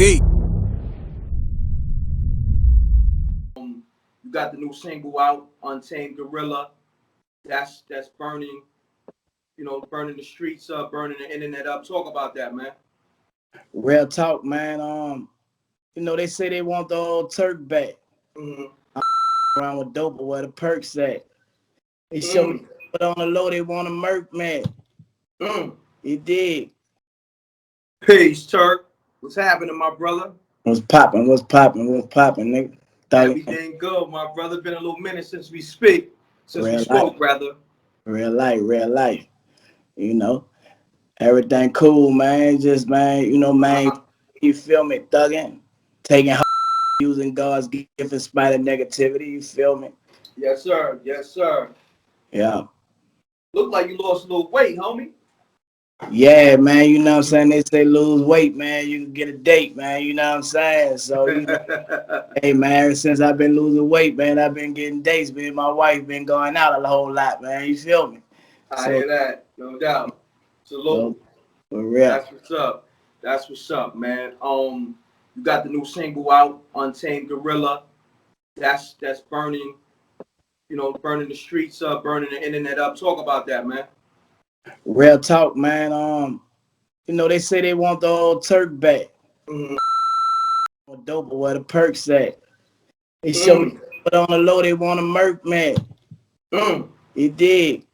MRecktv. You got the new single out, Untamed Gorilla. That's burning, burning the streets up, burning the internet up. Talk about that, man. Real talk, man. They say they want the old Turk back. Mm-hmm. I'm around with dope, but where the perks at? They show me, but on the low, they want a murk, man. He did. Peace, Turk. What's happening, my brother? What's popping, nigga? Everything good, my brother. Been a little minute since we spoke, brother. Real life. Everything cool, man. Just, man, you feel me? Thugging, taking using God's gift in spite of negativity. You feel me? Yes, sir. Yeah. Look like you lost a little weight, homie. Yeah, man, you know what I'm saying? They say lose weight, man, you can get a date, man, you know what I'm saying? So, hey, man, since I've been losing weight, man, I've been getting dates, man. My wife been going out a whole lot, man, you feel me? I hear that, no doubt. Salute. For real. That's what's up, man. You got the new single out, Untamed Gorilla. That's burning, burning the streets up, burning the internet up. Talk about that, man. Real talk, man. They say they want the old Turk back. Dope, but where the perks at? They show me, but on the low, they want a murk, man. He did.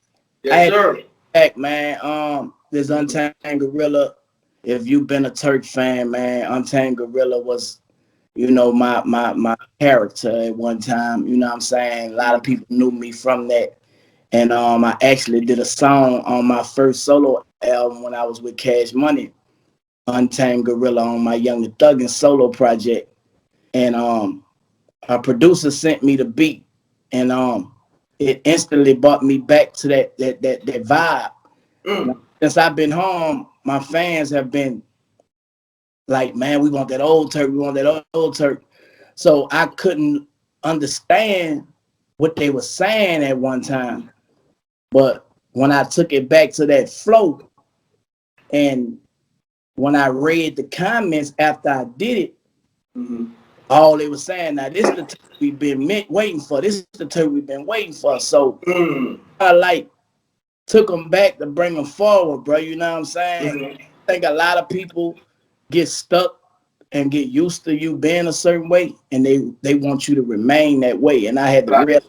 Yes, sir. Back, man. This Untamed Gorilla. If you've been a Turk fan, man, Untamed Gorilla was, my character at one time. You know what I'm saying? A lot of people knew me from that. And I actually did a song on my first solo album when I was with Cash Money, Untamed Gorilla, on my Young and Thuggin' solo project. And a producer sent me the beat, and it instantly brought me back to that vibe. Since I've been home, my fans have been like, man, we want that old Turk. So I couldn't understand what they were saying at one time. But when I took it back to that flow, and when I read the comments after I did it, all they were saying, now this is the Turk we've been waiting for. This is the Turk we've been waiting for. So I took them back to bring them forward, bro. You know what I'm saying? I think a lot of people get stuck and get used to you being a certain way, and they want you to remain that way. And I had to realize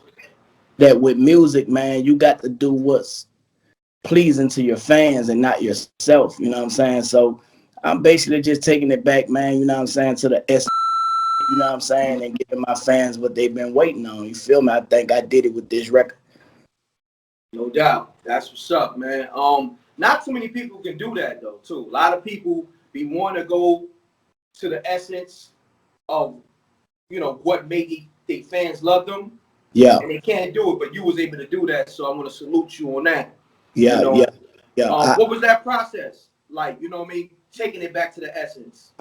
that with music, man, you got to do what's pleasing to your fans and not yourself. You know what I'm saying? So I'm basically just taking it back, man, you know what I'm saying, to the S, you know what I'm saying, and giving my fans what they've been waiting on. You feel me? I think I did it with this record. No doubt. That's what's up, man. Not too many people can do that, though, too. A lot of people want to go to the essence of, what made their fans love them. Yeah. And they can't do it, but you was able to do that, so I want to salute you on that. Yeah. What was that process like? You know what I mean? Taking it back to the essence.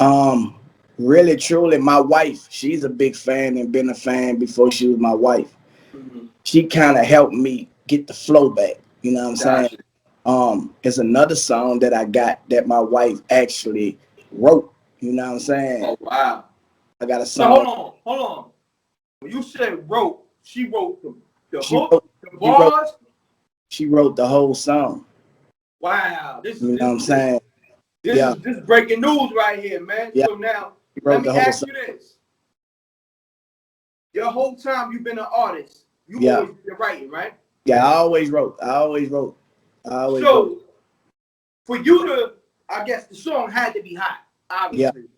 Really, truly, my wife, she's a big fan and been a fan before she was my wife. She kind of helped me get the flow back. You know what I'm saying? It's another song that I got that my wife actually wrote. You know what I'm saying? Oh, wow. I got a song. So hold on. When you said wrote, she wrote the hook, the bars? She wrote the whole song. Wow. This is breaking news right here, man. Yeah. So now, let me ask you this. Your whole time you've been an artist, you always been writing, right? Yeah, I always wrote. So, for you to, I guess the song had to be hot, obviously.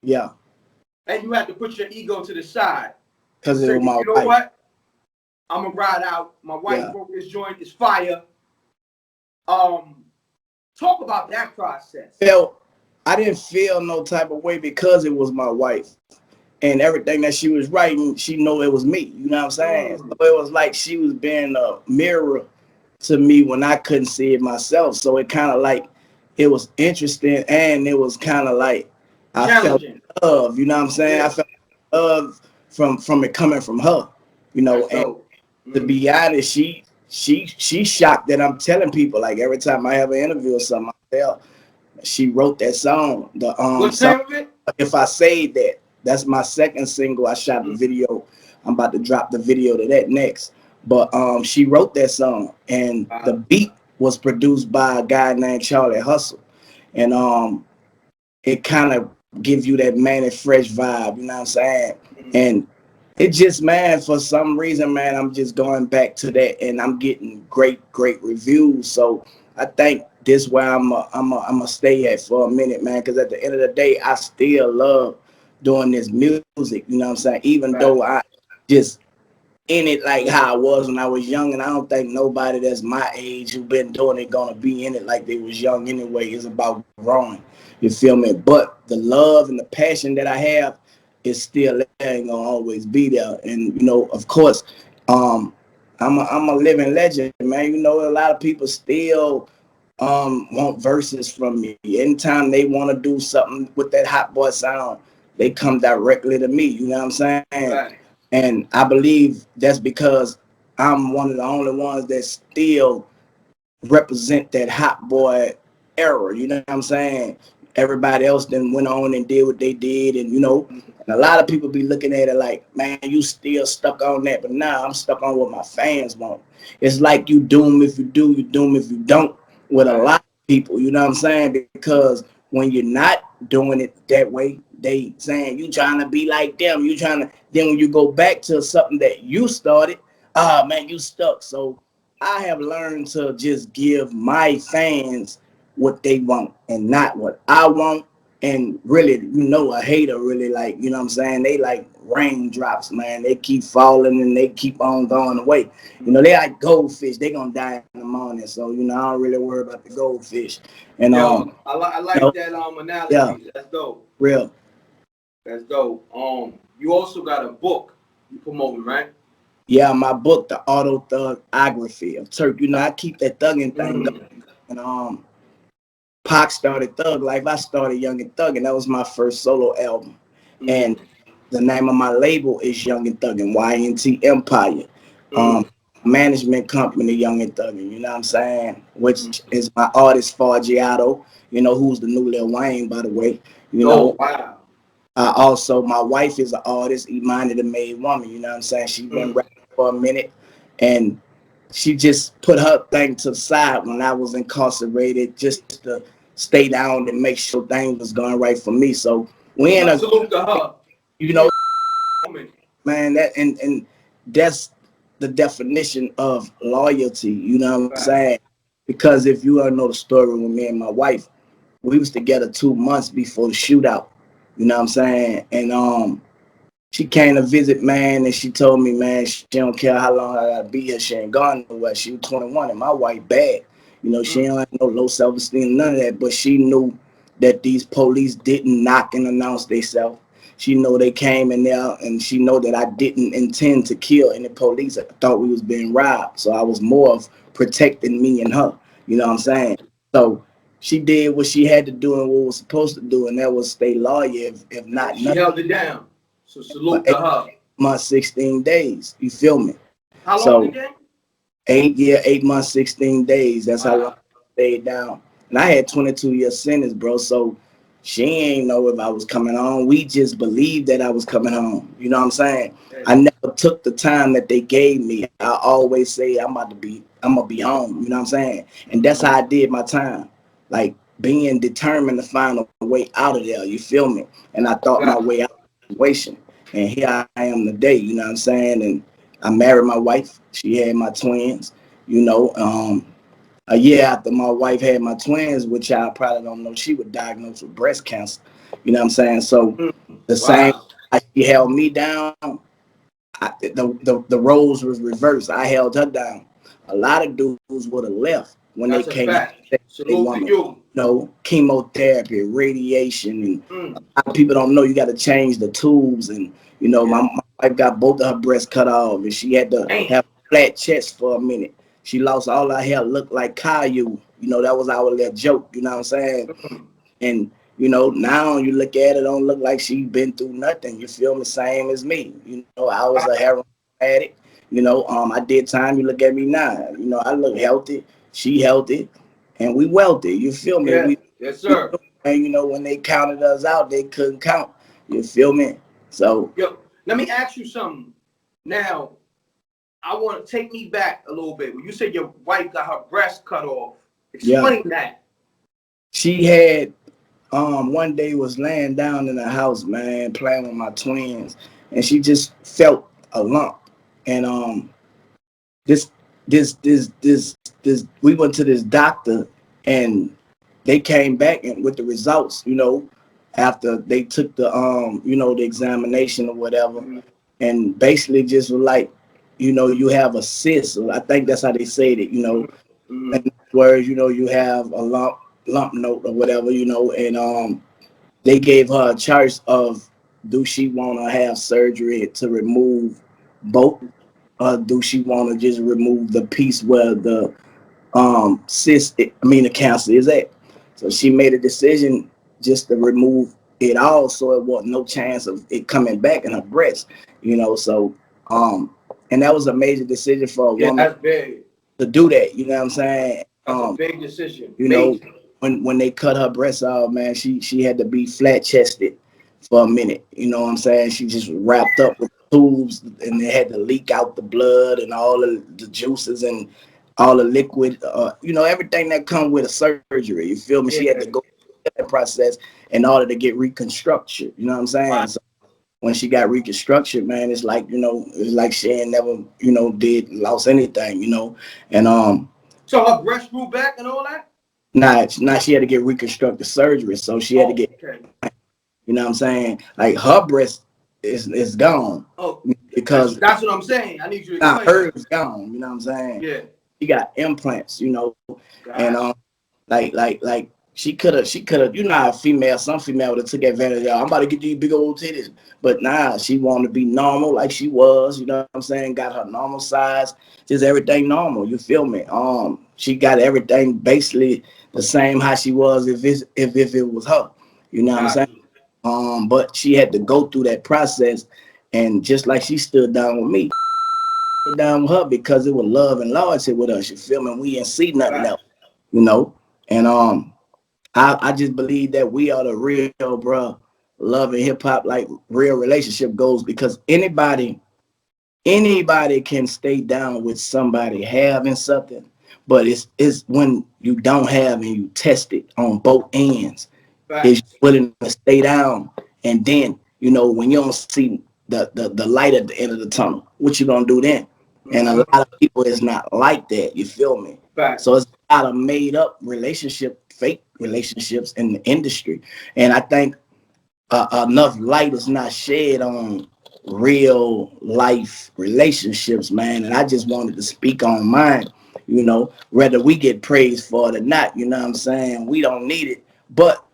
Yeah. And you had to put your ego to the side. Because it was my wife. You know what? I'm going to ride out. My wife broke this joint. It's fire. Talk about that process. I didn't feel no type of way because it was my wife. And everything that she was writing, she knew it was me. You know what I'm saying? So it was like she was being a mirror to me when I couldn't see it myself. So it kind of like, it was interesting, and it was kind of like, I felt love, you know what I'm saying? Yeah. I felt love from it coming from her, and to be honest, she's shocked that I'm telling people, like, every time I have an interview or something, I tell she wrote that song. What's the name of it? If I Say That, that's my second single. I shot the video. I'm about to drop the video to that next. But she wrote that song, and the beat was produced by a guy named Charlie Hustle, and it kind of gives you that Manny Fresh vibe, you know what I'm saying? And it just, man, for some reason, man, I'm just going back to that, and I'm getting great reviews. So I think this where I'm a stay at for a minute, man, because at the end of the day, I still love doing this music, you know what I'm saying? Even though I just in it like how I was when I was young, and I don't think nobody that's my age who been doing it gonna be in it like they was young anyway. It's about growing, you feel me? But the love and the passion that I have is still there, ain't gonna always be there. And you know, of course, I'm a living legend, man. You know, a lot of people still want verses from me. Anytime they want to do something with that hot boy sound, they come directly to me, you know what I'm saying? Right. And I believe that's because I'm one of the only ones that still represent that hot boy era, you know what I'm saying? Everybody else then went on and did what they did, and you know, and a lot of people be looking at it like, man, you still stuck on that, but now I'm stuck on what my fans want. It's like you doom if you do, you doom if you don't with a lot of people, you know what I'm saying? Because when you're not doing it that way, they saying you trying to be like them, you trying to, then when you go back to something that you started, ah man, you stuck. So I have learned to just give my fans what they want and not what I want. And really, you know, a hater really like, you know what I'm saying? They like raindrops, man. They keep falling and they keep on going away. You know, they like goldfish. They gonna die in the morning. So, you know, I don't really worry about the goldfish. And I like that analogy. Yeah, that's dope. Real. That's dope. You also got a book you promoting, right? Yeah, my book, The Auto Thugography of Turk. You know, I keep that thugging thing going. And Pac started Thug Life. I started Young and Thuggin'. That was my first solo album. And the name of my label is Young and Thuggin', YNT Empire. Management company, Young and Thuggin', you know what I'm saying? Which is my artist, Fargiato, you know, who's the new Lil Wayne, by the way. You know, wow. Also, my wife is an artist, Imani the Made Woman, you know what I'm saying? She's been rapping for a minute, and she just put her thing to the side when I was incarcerated just to stay down and make sure things was going right for me. So we in a, you know, man, that and that's the definition of loyalty, you know what I'm saying? Because if you don't know the story with me and my wife, we was together 2 months before the shootout, you know what I'm saying? And she came to visit, man, and she told me, man, she don't care how long I gotta be here. She ain't gone nowhere. She was 21, and my wife bad. You know, she ain't no low self-esteem, none of that. But she knew that these police didn't knock and announce themselves. She know they came in there, and she know that I didn't intend to kill any police. I thought we was being robbed. So I was more of protecting me and her. You know what I'm saying? So she did what she had to do and what was supposed to do, and that was stay loyal, if not she held it down. So salute to her. 8 months, 16 days. You feel me? How long again? 8 months, 16 days. That's how long I stayed down. And I had 22 year sentence, bro. So she ain't know if I was coming home. We just believed that I was coming home. You know what I'm saying? I never took the time that they gave me. I always say I'm gonna be home. You know what I'm saying? And that's how I did my time. Like being determined to find a way out of there. You feel me? And I thought my way out of the situation. And here I am today. You know what I'm saying? And I married my wife. She had my twins. You know, a year after my wife had my twins, which y'all probably don't know, she was diagnosed with breast cancer. You know what I'm saying? So the same, she held me down. The roles was reversed. I held her down. A lot of dudes would have left when they came. They woman. You know, chemotherapy, radiation, and a lot of people don't know you got to change the tubes. And you know, my wife got both of her breasts cut off, and she had to have a flat chest for a minute. She lost all her hair, looked like Caillou. You know, that was our little joke. You know what I'm saying? And you know, now you look at it, don't look like she been through nothing. You feel me? Same as me. You know, I was a heroin addict. You know, I did time. You look at me now. You know, I look healthy. She healthy, and we wealthy. You feel me? Yes, sir. And you know, when they counted us out, they couldn't count. You feel me? So Yo, let me ask you something. Now, I want to take me back a little bit. When you said your wife got her breast cut off, explain that. She had one day was laying down in the house, man, playing with my twins, and she just felt a lump. And this this we went to this doctor, and they came back and with the results, you know, after they took the you know, the examination or whatever, and basically just was like, you know, you have a cyst. I think that's how they said it, you know. In words, you know, you have a lump note or whatever, you know, and they gave her a choice of, do she want to have surgery to remove both, or do she want to just remove the piece where the cyst, the cancer is at. So she made a decision just to remove it all, so it wasn't no chance of it coming back in her breast, you know. So and that was a major decision for a woman. That's big. To do that, you know what I'm saying? That's a big decision. You major. know, when they cut her breast off, man, she had to be flat chested for a minute. You know what I'm saying? She just wrapped up with tubes, and they had to leak out the blood and all of the juices and all the liquid, you know, everything that comes with a surgery. You feel me? She had to go through that process in order to get reconstruction. You know what I'm saying? Right. So when she got reconstruction, man, it's like, you know, it's like she ain't never, you know, lost anything, you know. And so her breast grew back and all that? Nah, she had to get reconstructive surgery, so she had to get, you know what I'm saying? Like her breast is gone. Oh, because that's what I'm saying. I need you to explain. Hers gone, you know what I'm saying? Yeah. She got implants, you know, and like she could have, you know how some female would have took advantage of, I'm about to get these big old titties. But nah, she wanted to be normal like she was, you know what I'm saying? Got her normal size, just everything normal, you feel me? She got everything basically the same how she was if it was her. You know what I'm saying? But she had to go through that process, and just like she stood down with me, down with her because it was love and loyalty with us. You feel me? We didn't see nothing else, you know. And I just believe that we are the real, bro, love and hip hop, like real relationship goals, because anybody can stay down with somebody having something, but it's when you don't have and you test it on both ends. Is willing to stay down, and then, you know, when you don't see the light at the end of the tunnel, what you gonna do then? And a lot of people is not like that. You feel me? So it's a lot of made up fake relationships in the industry, and I think enough light is not shed on real life relationships, man. And I just wanted to speak on mine. You know, whether we get praised for it or not, you know what I'm saying? We don't need it, but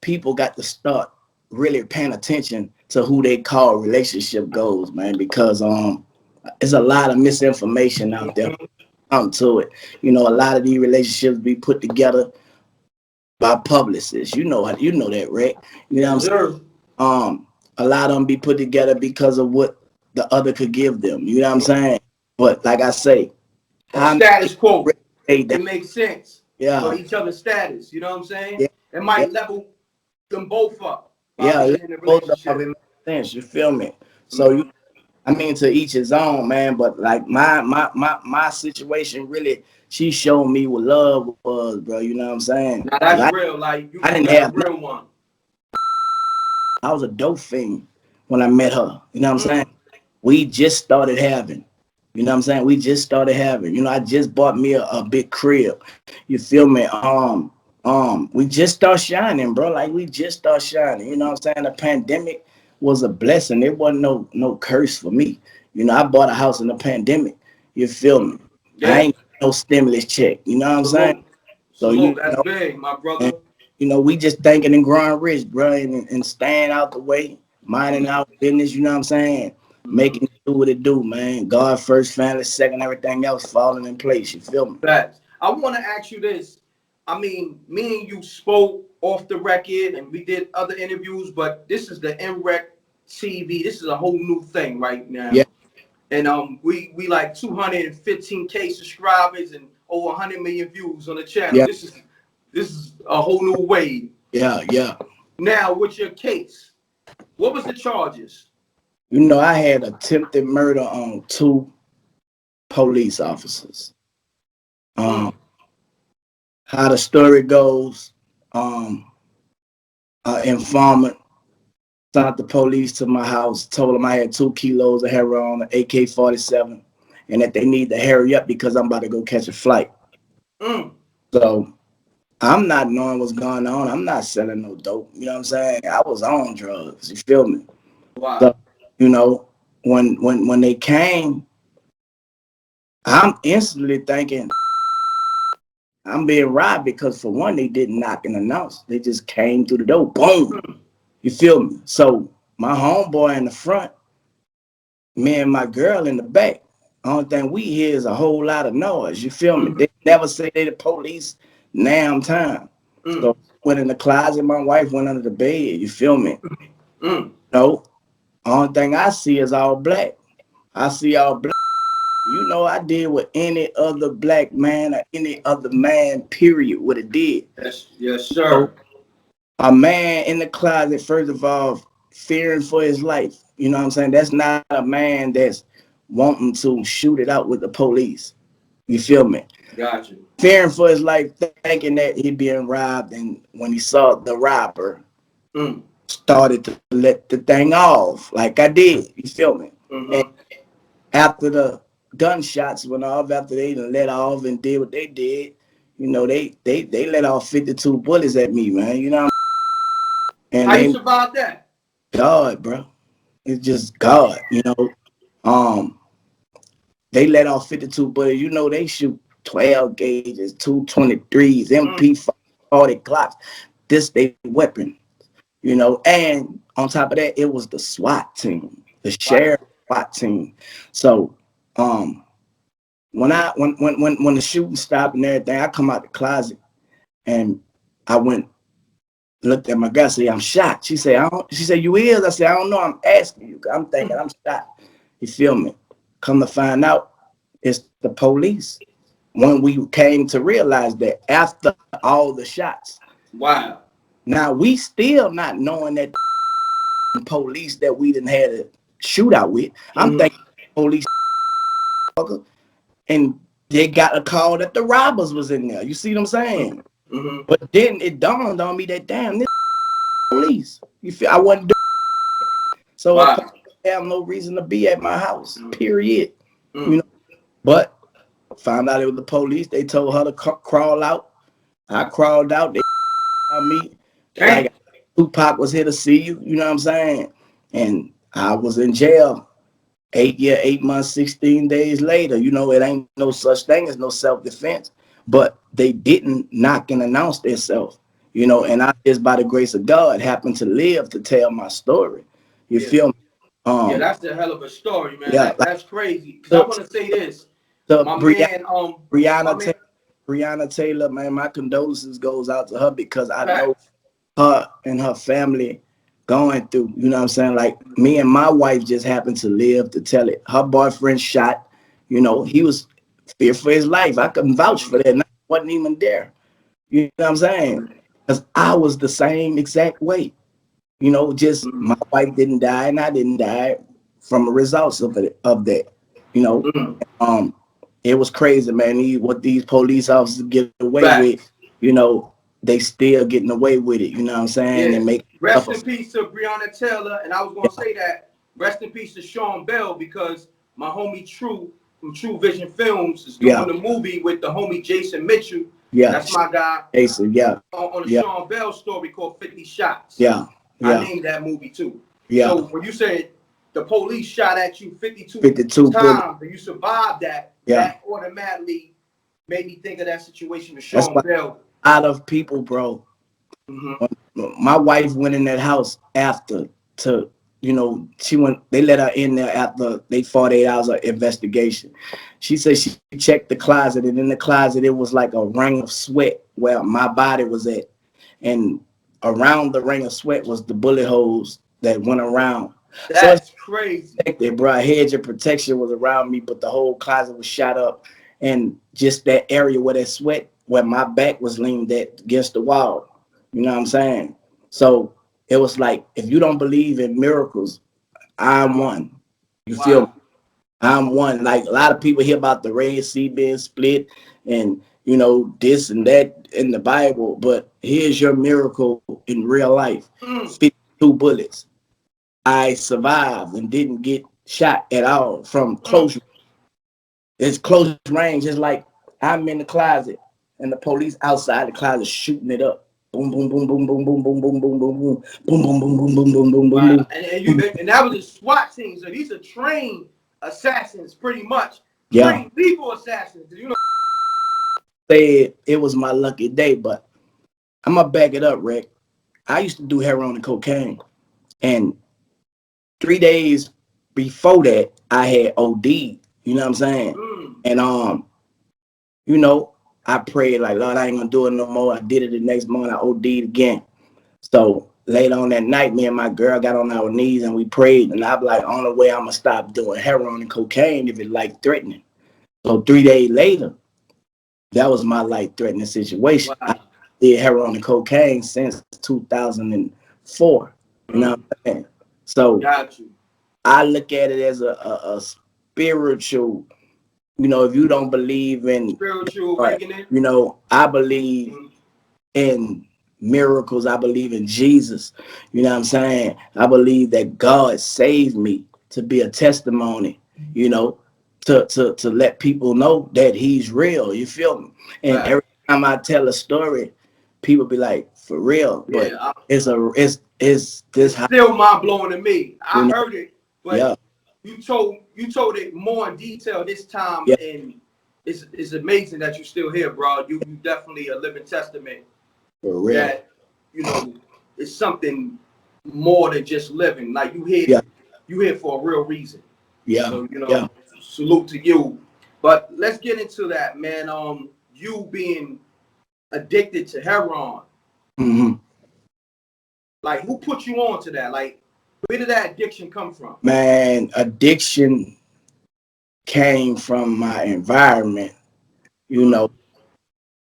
people got to start really paying attention to who they call relationship goals, man, because there's a lot of misinformation out there to it. You know, a lot of these relationships be put together by publicists. You know that, right? You know what I'm saying? A lot of them be put together because of what the other could give them. You know what I'm saying? But like I say, status quo. It makes sense. Yeah. For each other's status. You know what I'm saying? Yeah. It might level them both up. Yeah, both of them make sense. You feel me? So to each his own, man. But like my situation really, she showed me what love was, bro. You know what I'm saying? Now that's real. Like I didn't have a real one. I was a dope fiend when I met her. You know what I'm saying? We just started having. You know what I'm saying? We just started having. You know, I just bought me a big crib. You feel me? We just start shining, bro. Like we just start shining. You know what I'm saying? The pandemic was a blessing. It wasn't no curse for me. You know, I bought a house in the pandemic. You feel me? Yeah. I ain't no stimulus check. You know what I'm saying? So that's big, my brother. You know, we just thinking and growing rich, bro, and staying out the way, minding our business. You know what I'm saying? Making it do what it do, man. God first, family second, everything else falling in place. You feel me? Facts. I want to ask you this. I mean, me and you spoke off the record, and we did other interviews, but this is the MRecktv. This is a whole new thing right now. Yeah. And we like 215K subscribers and over 100 million views on the channel. Yeah. This is a whole new wave. Yeah. Now, with your case, what was the charges? You know, I had attempted murder on 2 police officers. Um, Mm. how the story goes, um, informant sent the police to my house, told them I had 2 kilos of heroin, an AK-47, and that they need to hurry up because I'm about to go catch a flight. Mm. So I'm not knowing what's going on. I'm not selling no dope. You know what I'm saying? I was on drugs. You feel me? Wow. So, you know, when they came, I'm instantly thinking I'm being robbed because for one, they didn't knock and announce. They just came through the door. Boom. Mm. You feel me? So my homeboy in the front, me and my girl in the back. Only thing we hear is a whole lot of noise. You feel me? Mm-hmm. They never say they the police. Damn time. Mm. So went in the closet. My wife went under the bed. You feel me? Mm. No. Only thing I see is all black. I see all black. You know, I did what any other black man or any other man, period, would have did. Yes, So sir. a man in the closet, first of all, fearing for his life. You know what I'm saying? That's not a man that's wanting to shoot it out with the police. You feel me? Got you. Fearing for his life, thinking that he being robbed, and when he saw the robber, Mm. started to let the thing off, like I did. You feel me? And Mm-hmm. after the gunshots went off, after they done let off and did what they did, you know, they let off 52 bullets at me, man. You know, and How you they survive that? God, bro. It's just God, you know. Um, they let off 52 bullets. You know, they shoot 12 gauges, 223s, Mm. MP 40 Glocks. This they weapon, you know. And on top of that, it was the SWAT team, the Wow. sheriff SWAT team. So when the shooting stopped and everything, I come out the closet and I went looked at my girl. Said, I'm shot. She said, I don't. She said, you is? I said, I don't know. I'm asking you. I'm thinking I'm shot. You feel me? Come to find out, it's the police. When we came to realize that after all the shots, Wow. now we still not knowing that the police that we didn't had a shootout with. I'm Mm-hmm. thinking police, and they got a call that the robbers was in there. You see what I'm saying? Mm-hmm. But then it dawned on me that damn, this police. You feel? I wasn't. So a police Wow. have no reason to be at my house. Mm. Period. You Mm. know. But found out it was the police. They told her to crawl out. I crawled out. They found me Damn. like Tupac was here to see you. You know what I'm saying? And I was in jail 8 months, 16 days later. You know, it ain't no such thing as no self-defense. But they didn't knock and announce themselves. You know, and I just by the grace of God happened to live to tell my story. You Yeah. feel me? Yeah, Um, that's the hell of a story, man. yeah, like That's crazy. Cause I the, want to say this, the my man. My Brianna man. Brianna Taylor, man, my condolences goes out to her because I know Facts. her and her family going through, you know what I'm saying? Like me and my wife just happened to live to tell it. Her boyfriend shot, you know, he was feared for his life. I couldn't vouch for that. And I wasn't even there. You know what I'm saying? Because I was the same exact way. You know, just Mm-hmm. my wife didn't die and I didn't die from the results of that. You know, Mm-hmm. um, it was crazy, man. What these police officers get away with, Facts. you know, they still getting away with it. You know what I'm saying? Yeah. And make stuff. Rest in peace to Breonna Taylor, and I was gonna Yeah, say that. Rest in peace to Sean Bell because my homie True from True Vision Films is yeah, doing a movie with the homie Jason Mitchell. yeah. That's my guy Jason, yeah, on a yeah, Sean Bell story called 50 Shots. yeah, I yeah, named that movie too. yeah. So when you said the police shot at you 52 52 bullets. times and you survived that, Yeah, that automatically made me think of that situation with that's Sean why Bell. a lot of people, bro. Mm-hmm. My wife went in that house after to, you know, she went, they let her in there after they 48 hours of investigation. She said she checked the closet, and in the closet it was like a ring of sweat where my body was at. And around the ring of sweat was the bullet holes that went around. So it's That's crazy. protected, bro. A hedge of protection was around me, but the whole closet was shot up. And just that area where that sweat, where my back was leaned at against the wall. You know what I'm saying? So it was like, if you don't believe in miracles, I'm one. You feel me? Wow. I'm one. Like a lot of people hear about the Red Sea being split and this and that in the Bible, but here's your miracle in real life. Mm. 52 bullets. I survived and didn't get shot at all from Mm. close. It's close range. It's like I'm in the closet and the police outside the closet shooting it up. Boom, boom, boom, boom, boom, boom, boom, boom, boom, boom, boom, boom, boom, boom, boom, boom, boom, boom, boom, Wow. boom. And that was a SWAT team. So these are trained assassins, pretty much Yeah. trained lethal assassins. Said it was my lucky day, but I'm gonna back it up, Rick. I used to do heroin and cocaine, and 3 days before that, I had OD. You know what I'm saying? Mm. And you know, I prayed like, Lord, I ain't gonna do it no more. I did it the next morning. I OD'd again. So late on that night, me and my girl got on our knees and we prayed. And I'm like, only way I'm gonna stop doing heroin and cocaine if it's life threatening. So 3 days later, that was my life threatening situation. I Wow. did heroin and cocaine since 2004. You know what Mm. I'm saying? So Got you. I look at it as a spiritual, if you don't believe in Spiritual God, awakening. I believe Mm. in miracles. I believe in Jesus. You know what I'm saying? I believe that God saved me to be a testimony, you know, to let people know that he's real. You feel me? And Right. every time I tell a story, people be like, for real. But Yeah. it's this It's how, still mind blowing to me. you I know, heard it, but yeah, you told it more in detail this time, yeah, and it's amazing that you're still here, bro. You definitely a living testament for real. that it's something more than just living. Like Yeah, you here for a real reason. yeah, So yeah. salute to you. But let's get into that, man. You being addicted to heroin, Hmm. like who put you on to that? Like where did that addiction come from? Man, addiction came from my environment. You Mm. know,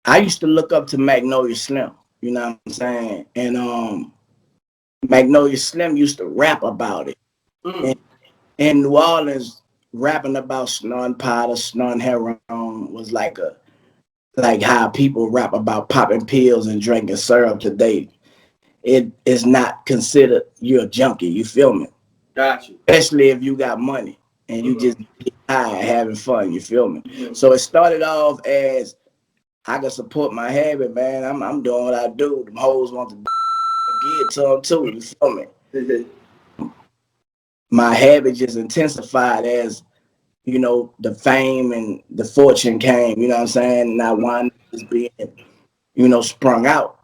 I used to look up to Magnolia Slim. You know what I'm saying? And Magnolia Slim used to rap about it. And Mm. in New Orleans, rapping about snorting powder, snorting heroin was like how people rap about popping pills and drinking syrup today. It is not considered you're a junkie. You feel me? Got you. Especially if you got money and you just Mm-hmm. get high having fun. You feel me? Mm-hmm. So it started off as I can support my habit, man. I'm doing what I do. Them hoes want to get to them too. You feel me? My habit just intensified as the fame and the fortune came. You know what I'm saying? And I wound up just being sprung out.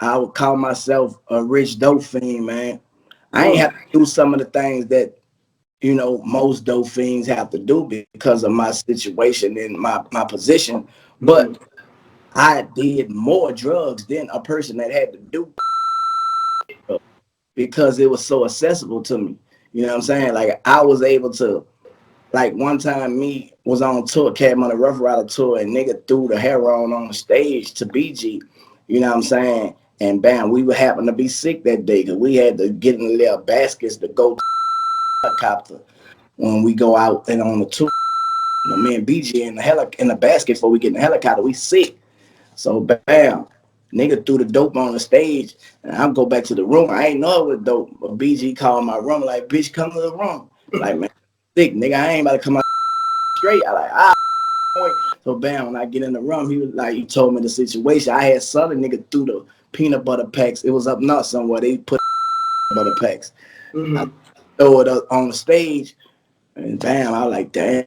I would call myself a rich dope fiend, man. I ain't Mm. have to do some of the things that most dope fiends have to do because of my situation and my position. But Mm-hmm. I did more drugs than a person that had to do because it was so accessible to me. You know what I'm saying? Like I was able to, like one time me was on tour, came on a Rough Rider tour, and nigga threw the heroin on the stage to BG. You know what I'm saying? And bam, we would happen to be sick that day because we had to get in the little baskets to go to the helicopter when we go out and on the tour. Me and BG in the basket before we get in the helicopter, we sick. So bam, nigga threw the dope on the stage, and I go back to the room. I ain't know it was dope, but BG called my room like, "Bitch, come to the room." Like, man, sick nigga, I ain't about to come out straight. I like, boy. So bam, when I get in the room, he was like, he told me the situation. I had Southern nigga threw the peanut butter packs. It was up north somewhere. They put butter packs. I Mm-hmm. throw it up on the stage. And bam, I was like, damn.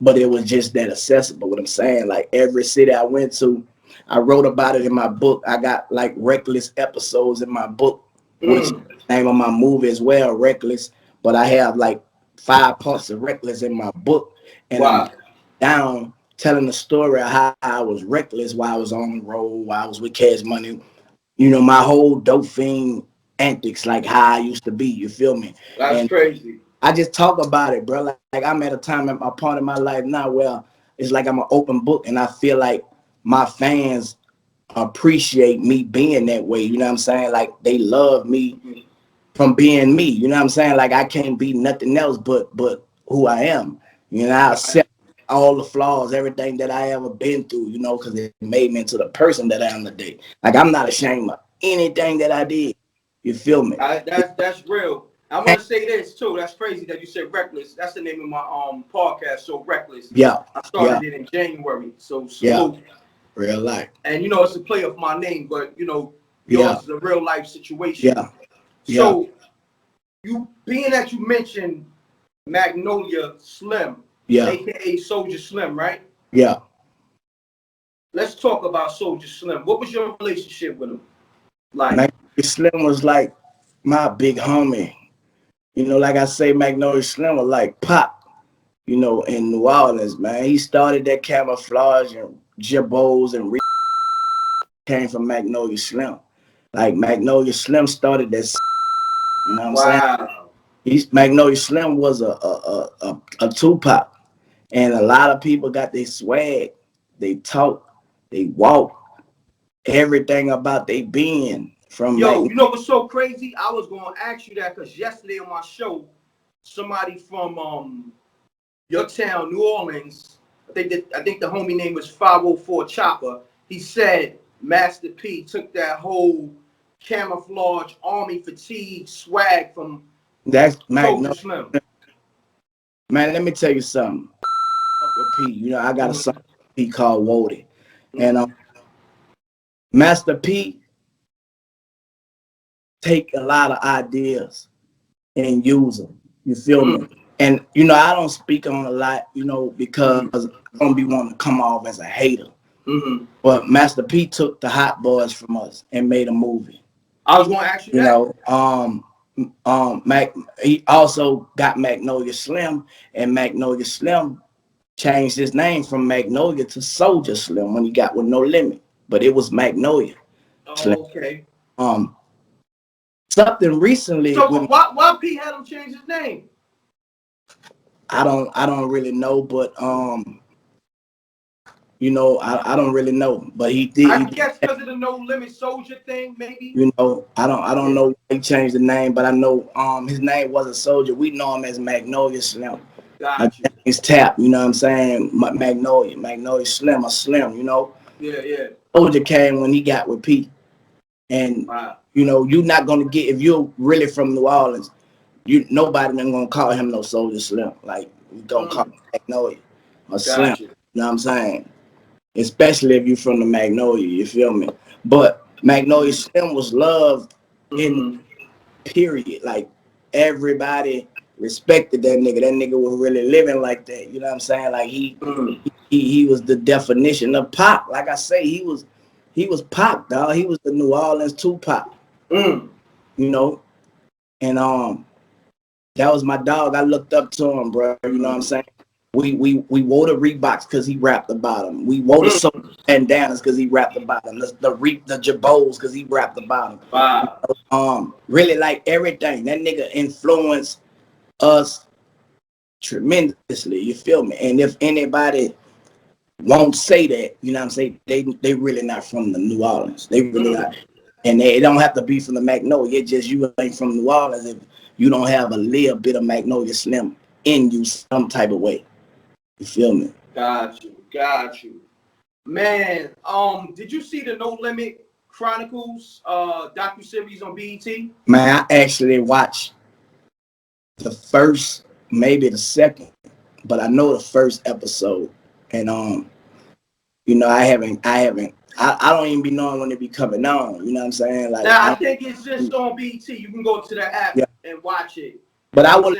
But it was just that accessible. What I'm saying, like every city I went to, I wrote about it in my book. I got like reckless episodes in my book, which is Mm. the name of my movie as well, Reckless. But I have like 5 parts of Reckless in my book, and I'm Wow. down telling the story of how I was reckless while I was on the road, while I was with Cash Money. My whole dope fiend antics, like how I used to be. You feel me? That's And crazy. I just talk about it, bro. Like I'm at a time at my part of my life now where it's like I'm an open book, and I feel like my fans appreciate me being that way. You know what I'm saying? Like they love me from being me. You know what I'm saying? Like I can't be nothing else but who I am. You know, I accept all the flaws, everything that I ever been through, you know, because it made me into the person that I am today. Like I'm not ashamed of anything that I did. You feel me? That's real. I want to say this too. That's crazy that you said reckless. That's the name of my podcast, So Reckless. Yeah. I started it in January. So salute. Yeah. Real life. And you know it's a play of my name, but you know yours is a real life situation. Yeah. So you being that you mentioned Magnolia Slim, aka Soulja Slim, right? Yeah. Let's talk about Soulja Slim. What was your relationship with him like? Magnolia Slim was like my big homie. You know, like I say, Magnolia Slim was like Pop, you know, in New Orleans, man. He started that camouflage and jabos and came from Magnolia Slim. Like Magnolia Slim started that, you know what I'm saying? Magnolia Slim was a Tupac. And a lot of people got their swag, they talk, they walk, everything about they being from you know what's so crazy? I was gonna ask you that because yesterday on my show, somebody from your town, New Orleans, I think the homie name was 504 Chopper. He said Master P took that whole camouflage army fatigue swag from Soulja Slim. Man, let me tell you something. P, you know, I got a song P called Woody. And Master P take a lot of ideas and use them. You feel me? And you know, I don't speak on a lot, you know, because I don't be wanting to come off as a hater. But Master P took the hot boys from us and made a movie. I was gonna ask you that. You know, he also got Magnolia Slim, and Magnolia Slim changed his name from Magnolia to Soulja Slim when he got with No Limit, but it was Magnolia Slim. Okay. Something recently. So why P had him change his name? I don't really know, but you know, I don't really know, but he did. I guess because of the No Limit Soulja thing, maybe. You know, I don't know why he changed the name, but I know his name wasn't Soulja. We know him as Magnolia Slim. Got you. It's Tap, you know what I'm saying? Magnolia Slim, a Slim, you know. Yeah. Soulja came when he got with P, and you know, you're not gonna get, if you're really from New Orleans, nobody ain't gonna call him no Soulja Slim. Like we gonna call him Magnolia or Slim. You know what I'm saying? Especially if you're from the Magnolia, you feel me? But Magnolia Slim was loved in period. Like everybody respected that nigga. That nigga was really living like that. You know what I'm saying? Like he was the definition of pop. Like I say, he was pop, dog. He was the New Orleans Tupac. You know, and that was my dog. I looked up to him, bro. You know what I'm saying? We wore the Reeboks because he rapped about them. We wore the Soul bandanas because he rapped about them. The Jabos because he rapped about them. Really like everything. That nigga influenced us tremendously. You feel me? And if anybody won't say that, you know what I'm saying, they really not from the New Orleans. They really not. And they don't have to be from the Magnolia. It's just you ain't from New Orleans if you don't have a little bit of Magnolia Slim in you some type of way. You feel me? Got you. Man, did you see the No Limit Chronicles docuseries on BET? Man, I actually watched the first, maybe the second, but I know the first episode. And you know, I don't even be knowing when it be coming on. You know what I'm saying? Like now I think it's just on BET. You can go to the app and watch it. But I would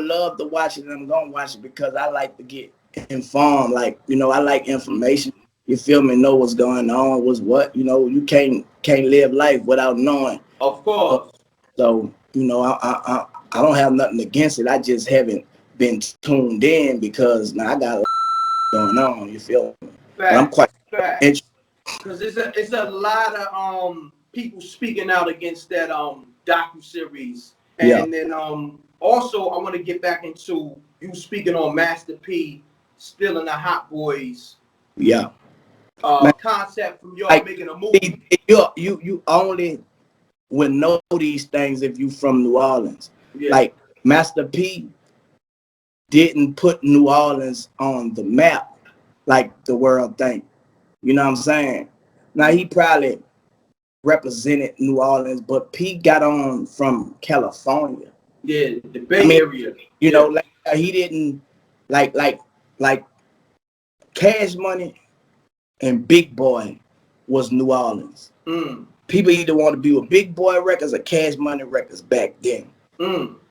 love to watch it, and I'm gonna watch it because I like to get informed. Like, you know, I like information. You feel me? Know what's going on, what's what. You know, you can't live life without knowing. Of course. So, you know, I don't have nothing against it. I just haven't been tuned in because now I got a lot going on. You feel me? But I'm quite interested. Because it's a lot of people speaking out against that docuseries. And then also I want to get back into you speaking on Master P stealing the Hot Boys Man, concept from y'all like, making a movie. you only will know these things if you from New Orleans. Yeah. Like Master P didn't put New Orleans on the map like the world think. You know what I'm saying? Now he probably represented New Orleans, but P got on from California. Yeah, the Bay Area. You know, like he didn't like Cash Money and Big Boy was New Orleans. People either want to be with Big Boy Records or Cash Money Records back then.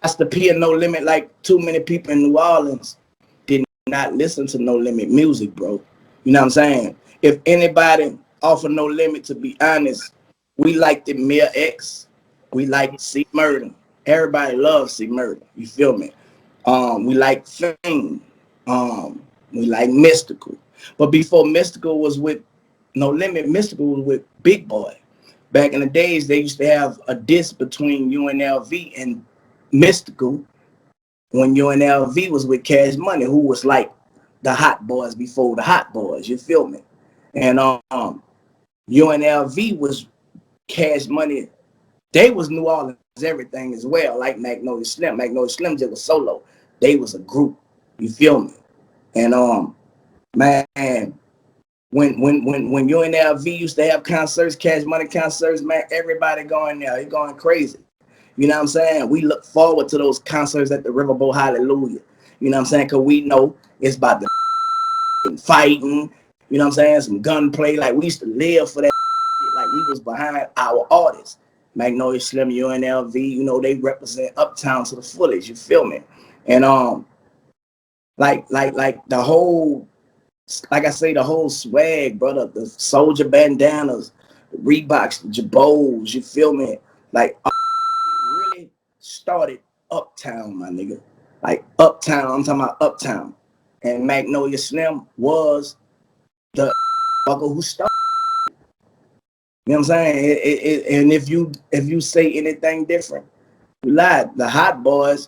That's the P and No Limit. Like too many people in New Orleans did not listen to No Limit music, bro. You know what I'm saying? If anybody offer No Limit, to be honest, we liked the M.Reckts. We like C Murder. Everybody loves C Murder. You feel me? We like Fame. We like Mystical. But before Mystical was with No Limit, Mystical was with Big Boy. Back in the days, they used to have a diss between UNLV and Mystical when UNLV was with Cash Money, who was like the Hot Boys before the Hot Boys. You feel me? And UNLV was Cash Money. They was New Orleans everything as well, like Magnolia Slim. Magnolia Slim just was solo. They was a group. You feel me? And man, when UNLV used to have concerts, Cash Money concerts, man, everybody going there. It's going crazy. You know what I'm saying? We look forward to those concerts at the Riverboat Hallelujah. You know what I'm saying? Because we know it's about the fighting, you know what I'm saying? Some gunplay. Like, we used to live for that shit. Like, we was behind our artists. Magnolia Slim, UNLV, you know, they represent Uptown to the fullest. You feel me? And like the whole, like I say, the whole swag, brother, the Soulja bandanas, the Reeboks, the Jabos, you feel me? Like, it really started Uptown, my nigga. Like, Uptown, I'm talking about Uptown. And Magnolia Slim was the fucker who started. You know what I'm saying? And if you say anything different, you lied. The Hot Boys,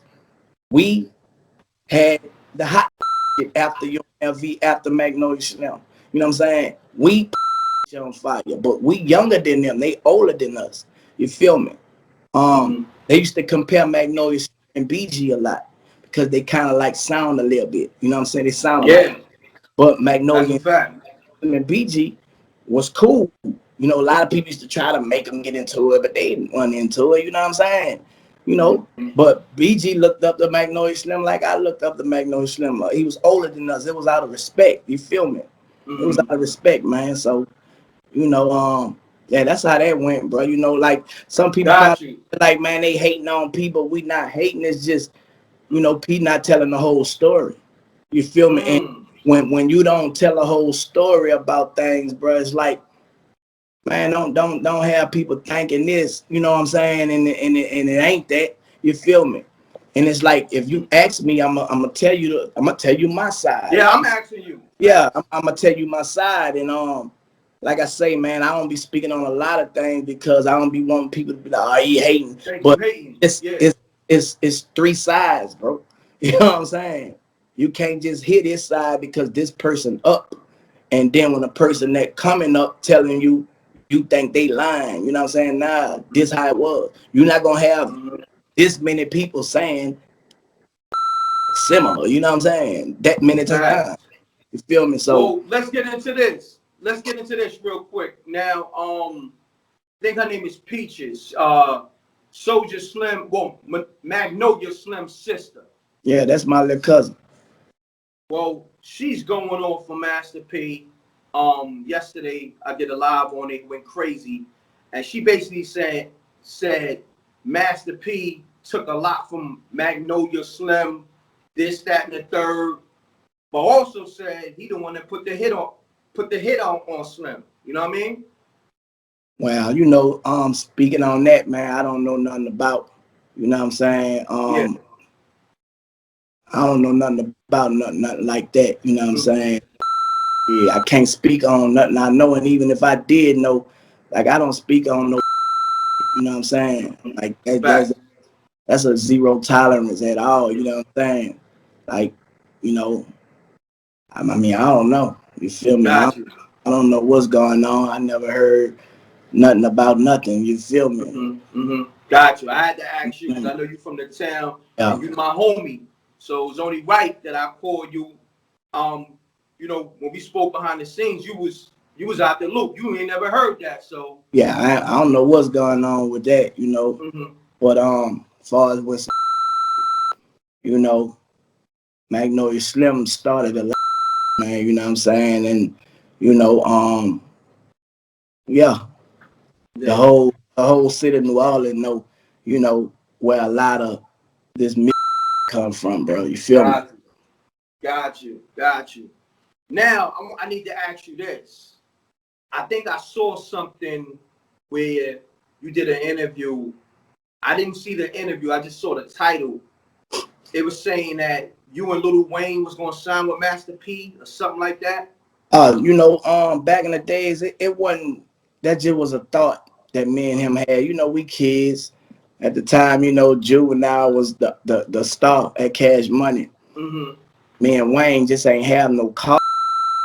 we had the hot after UNLV, after Magnolia Slim. You know what I'm saying? We on fire, but we younger than them. They older than us. You feel me? They used to compare Magnolia and BG a lot because they kind of like sound a little bit. You know what I'm saying? They sound like, but Magnolia and BG was cool. You know, a lot of people used to try to make them get into it, but they didn't run into it. You know what I'm saying? You know, but BG looked up to Magnolia Slim like I looked up to Magnolia Slim. He was older than us. It was out of respect. You feel me? It was out of respect, man. So, you know, yeah, that's how that went, bro. You know, like some people like, man, they hating on people. We not hating. It's just, you know, P not telling the whole story. You feel me? And when you don't tell a whole story about things, bro, it's like, man, don't have people thinking this. You know what I'm saying? And it ain't that. You feel me? And it's like, if you ask me, I'm gonna tell you my side. Yeah, I'm asking you. Yeah, I'm gonna tell you my side. And like I say, man, I don't be speaking on a lot of things because I don't be wanting people to be like, oh, he hating. But it's three sides, bro. You know what I'm saying? You can't just hit this side because this person up. And then when a person that coming up telling you, you think they lying. You know what I'm saying? Nah, this how it was. You're not gonna have this many people saying similar. You know what I'm saying? That many times. You feel me? So well, let's get into this. Let's get into this real quick. Now, I think her name is Peaches. Soulja Slim, well, Magnolia Slim's sister. Yeah, that's my little cousin. Well, she's going off for Master P. Yesterday I did a live on it, went crazy, and she basically said Master P took a lot from Magnolia Slim, this, that, and the third, but also said he the one that put the hit on Slim. You know what I mean? Well, you know, speaking on that, man, I don't know nothing about, you know what I'm saying? I don't know nothing about nothing like that, you know what I'm saying? Yeah, I can't speak on nothing I know, and even if I did know, like, I don't speak on no, you know what I'm saying? Like, that's a zero tolerance at all, you know what I'm saying? Like, you know, I mean, I don't know. You feel me? I don't know what's going on. I never heard nothing about nothing. You feel me? Got you. I had to ask you because I know you from the town and you my homie. So it was only right that I called you. You know, when we spoke behind the scenes, you was out the loop. You ain't never heard that. So yeah, I don't know what's going on with that, you know. But as far as with, you know, Magnolia Slim started a lot, man, you know what I'm saying? And, you know, yeah, the whole city of New Orleans know, you know, where a lot of this music come from, bro. You feel me? Got you. Now I need to ask you this. I think I saw something where you did an interview. I didn't see the interview. I just saw the title. It was saying that you and Lil Wayne was gonna sign with Master P or something like that. You know, back in the days, it wasn't, that just was a thought that me and him had. You know, we kids at the time. You know, Juvenile was the star at Cash Money. Me and Wayne just ain't have no car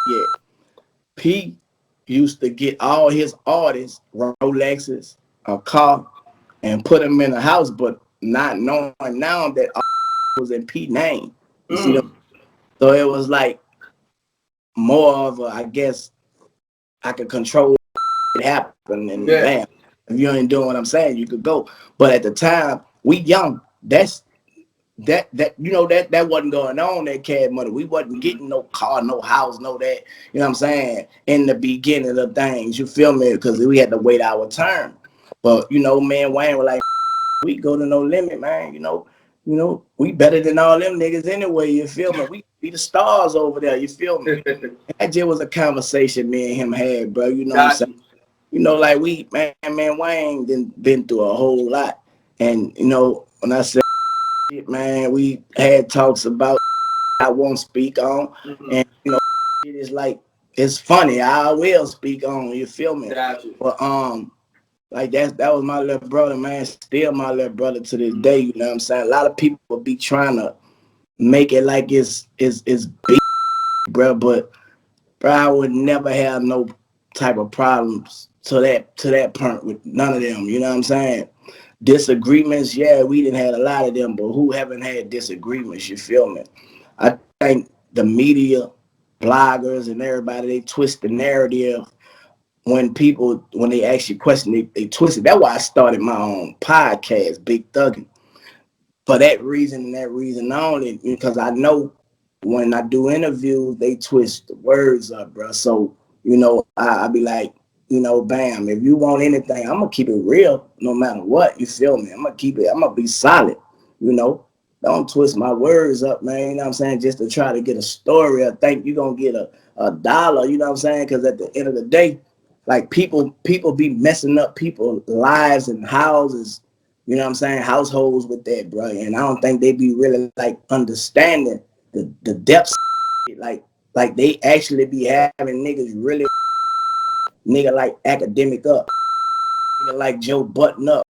yet. P used to get all his artists Rolexes, a car, and put them in the house, but not knowing now that all was in P name. You see them? So it was like more of a, I guess I could control it happen and bam. If you ain't doing what I'm saying, you could go. But at the time, we young. That you know that wasn't going on, that Cash Money. We wasn't getting no car, no house, no that. You know what I'm saying? In the beginning of things, you feel me? Because we had to wait our turn. But you know, man, Wayne was like, we go to No Limit, man. You know, we better than all them niggas anyway. You feel me? We be the stars over there. You feel me? That just was a conversation me and him had, bro. You know what I'm saying? You know, like we, man, Wayne been through a whole lot, and you know, when I said, man, we had talks about I won't speak on, and you know, it is like it's funny. I will speak on. You feel me? But like that was my little brother, man. Still my little brother to this day. You know what I'm saying? A lot of people be trying to make it like it's big, bro. But bro, I would never have no type of problems to that point with none of them. You know what I'm saying? Disagreements, yeah, we didn't have a lot of them, but who haven't had disagreements? You feel me? I think the media, bloggers, and everybody, they twist the narrative when they ask you questions, they twist it. That's why I started my own podcast, Big Thuggin', for that reason and that reason only, because I know when I do interviews, they twist the words up, bro. So, you know, I be like, you know, bam, if you want anything, I'm gonna keep it real no matter what. You feel me? I'm gonna be solid, you know. Don't twist my words up, man. You know what I'm saying? Just to try to get a story or think you're gonna get a dollar, you know what I'm saying? Because at the end of the day, like people be messing up people's lives and houses, you know what I'm saying, households with that, bro. And I don't think they be really like understanding the depths, like they actually be having niggas really nigga like academic up, nigga like Joe Button up,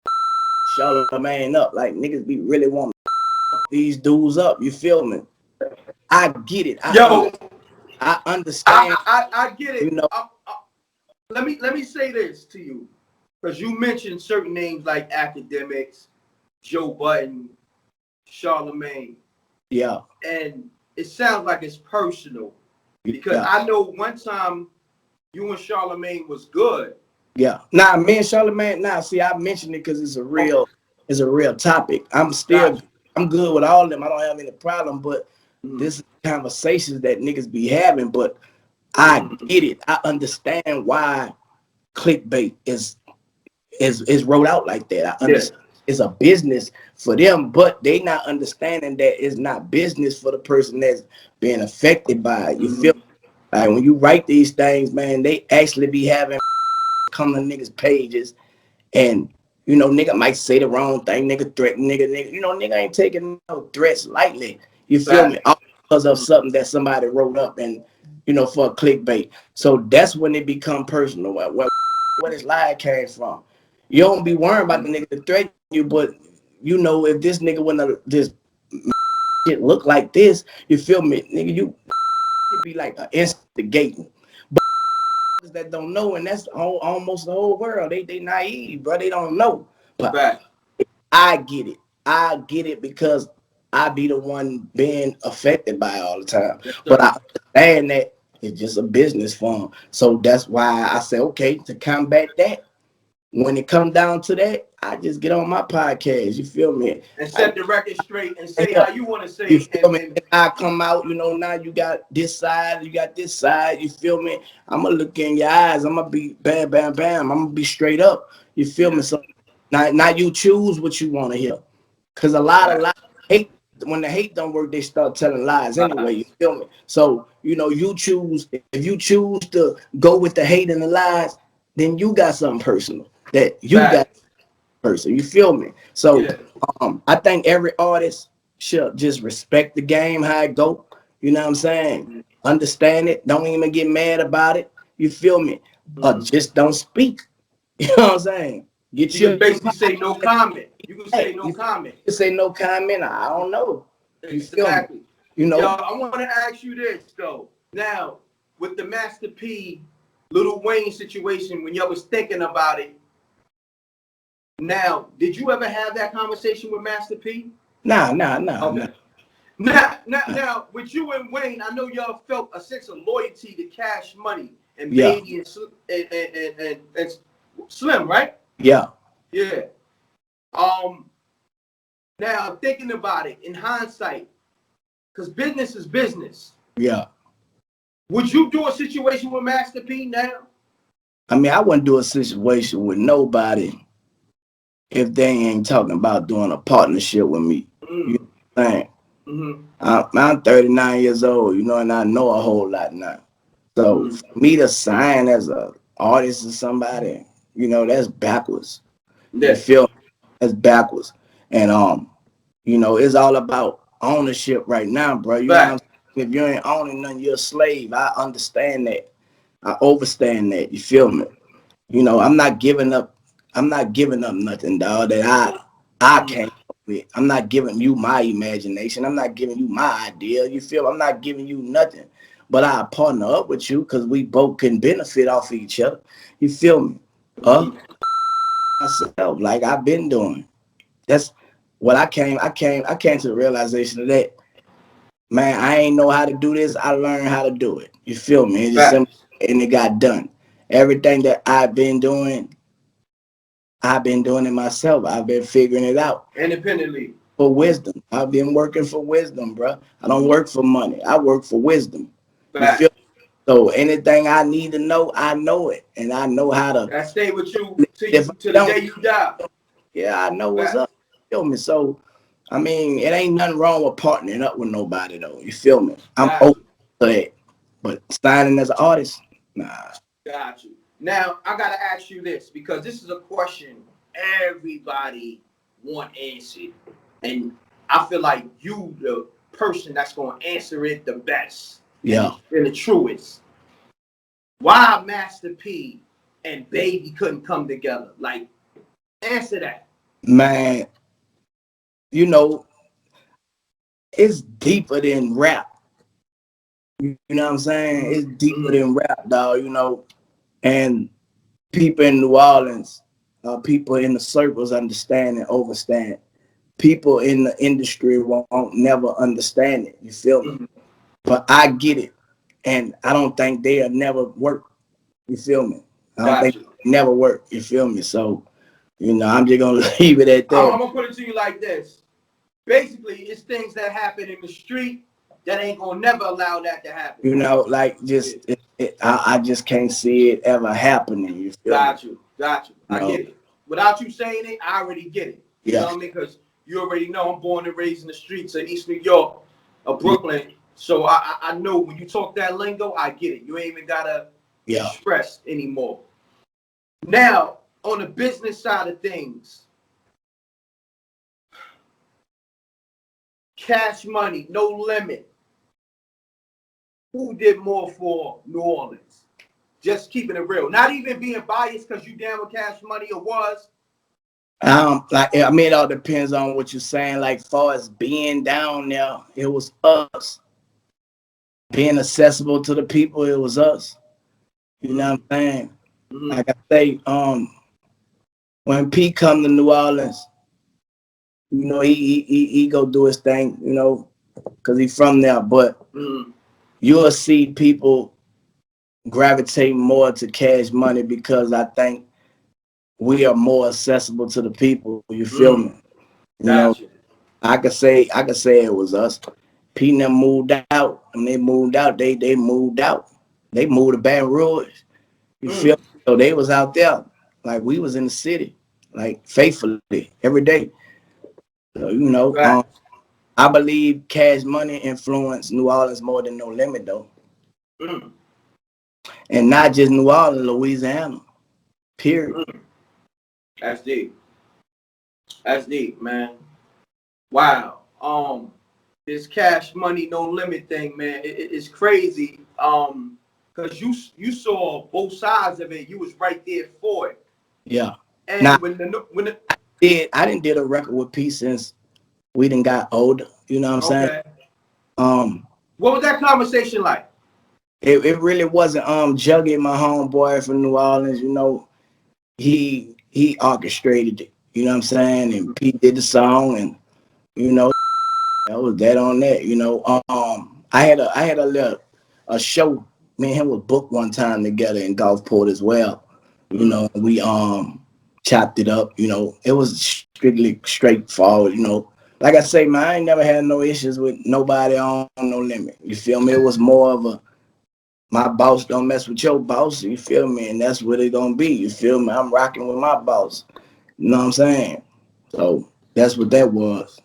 Charlamagne up, like niggas be really wanting these dudes up. You feel me? I get it. I understand. I get it. You know. Let me say this to you, because you mentioned certain names like academics, Joe Button, Charlamagne. Yeah. And it sounds like it's personal, because I know one time you and Charlamagne was good. Yeah. Nah, me and Charlamagne. Nah, see, I mentioned it because it's a real topic. I'm good with all of them. I don't have any problem. But this is conversations that niggas be having. But I get it. I understand why clickbait is wrote out like that. I understand it's a business for them, but they not understanding that it's not business for the person that's being affected by it. You feel like when you write these things, man, they actually be having come to niggas' pages, and you know, nigga might say the wrong thing, nigga threaten, nigga, you know, nigga ain't taking no threats lightly. You feel me? All because of something that somebody wrote up and you know, for a clickbait. So that's when it become personal. Where this lie came from. You don't be worrying about the nigga that threaten you, but you know, if this nigga wouldn't this shit look like this, you feel me, nigga, you be like instigating. But that don't know, and that's almost the whole world. They naive, bro. They don't know. But Right. I get it. I get it because I be the one being affected by it all the time. Yes, But I understand that it's just a business form. So that's why I say, okay, to combat that, when it comes down to that, I just get on my podcast. You feel me? And set the record straight and say Yeah. how you want to say You it. feel me? And I come out, now you got this side, you got this side. You feel me? I'm gonna look in your eyes. I'm gonna be bam, bam, bam. I'm gonna be straight up. You feel me? So now you choose what you want to hear. Cause a lot of hate. When the hate don't work, they start telling lies anyway. You feel me? So you choose. If you choose to go with the hate and the lies, then you got something personal that you got person. You feel me? So I think every artist should just respect the game, how it go. You know what I'm saying? Understand it. Don't even get mad about it. You feel me? Just don't speak. You know what I'm saying? You can basically say no comment. You can say no comment. You say no comment. I don't know. You Exactly. Feel me? Yo, I want to ask you this though. Now, with the Master P, Lil Wayne situation, when y'all was thinking about it, now, did you ever have that conversation with Master P? Nah. Okay. Now, with you and Wayne, I know y'all felt a sense of loyalty to Cash Money and Baby and Slim, right? Yeah. Yeah. Now thinking about it in hindsight, because business is business. Yeah. Would you do a situation with Master P now? I mean, I wouldn't do a situation with nobody if they ain't talking about doing a partnership with me. You know what I'm saying? I'm 39 years old, and I know a whole lot now. So for me to sign as a artist or somebody, that's backwards. You feel me? That's backwards. And it's all about ownership right now, bro. You know what I'm saying? If you ain't owning nothing, you're a slave. I understand that. I understand that. You feel me? I'm not giving up nothing, dog, that I can't with. I'm not giving you my imagination. I'm not giving you my idea. You feel? I'm not giving you nothing. But I partner up with you because we both can benefit off of each other. You feel me? Myself, like I've been doing. That's what I came to the realization of that. Man, I ain't know how to do this. I learned how to do it. You feel me? It's just simple, and it got done. Everything that I've been doing it myself. I've been figuring it out. Independently. For wisdom. I've been working for wisdom, bro. I don't work for money. I work for wisdom. You feel me? So anything I need to know, I know it. And I know how to. I stay with you till the day you die. Yeah, I know what's up. You feel me? So, I mean, it ain't nothing wrong with partnering up with nobody, though. You feel me? I'm open to that. But signing as an artist, nah. Got you. Now, I got to ask you this because this is a question everybody want answered. And I feel like you, the person that's going to answer it the best. Yeah. And the truest. Why Master P and Baby couldn't come together? Like, answer that. Man, it's deeper than rap. You know what I'm saying? It's deeper than rap, dog, and people in New Orleans, people in the circles understand and overstand. People in the industry won't never understand it. You feel me? But I get it. And I don't think they'll never work. You feel me? I don't think they never work. You feel me? So, I'm just going to leave it at that. I'm going to put it to you like this. Basically, it's things that happen in the street that ain't going to never allow that to happen. I just can't see it ever happening. You feel me? Got you. I get it. Without you saying it, I already get it. You know what I mean? Because you already know I'm born and raised in the streets of East New York, of Brooklyn. So I know when you talk that lingo, I get it. You ain't even got to stress anymore. Now, on the business side of things, Cash Money, No Limit. Who did more for New Orleans? Just keeping it real. Not even being biased because you down with Cash Money or was. It all depends on what you're saying. Like, far as being down there, it was us. Being accessible to the people, it was us. You know what I'm saying? Mm-hmm. Like I say, when P come to New Orleans, you know, he go do his thing, you know, because he from there. But you'll see people gravitate more to Cash Money because I think we are more accessible to the people. You feel me? You know, Gotcha. I could say it was us. P and them moved out. When they moved out, they moved out. They moved to Baton Rouge. You feel me? So they was out there. Like we was in the city, like faithfully every day. So, you know, Right. I believe Cash Money influenced New Orleans more than No Limit though. And not just New Orleans, Louisiana. Period. That's deep. That's deep, man. Wow. This Cash Money No Limit thing, man, it's crazy. Cause you saw both sides of it. You was right there for it. Yeah. And Now when the I didn't did a record with P since we didn't got older. You know what I'm saying? okay, Um, what was that conversation like? it really wasn't Juggy, my homeboy from New Orleans, you know, he orchestrated it, you know what I'm saying? And Pete did the song and you know, that was that on that, you know. I had a little a show, me and him was booked one time together in Gulfport as well. You know, we chopped it up, you know. It was strictly straightforward, you know. Like I say, man, I ain't never had no issues with nobody on No Limit. You feel me? It was more of a my boss don't mess with your boss, you feel me? And that's what it gonna be, you feel me? I'm rocking with my boss. You know what I'm saying? So that's what that was.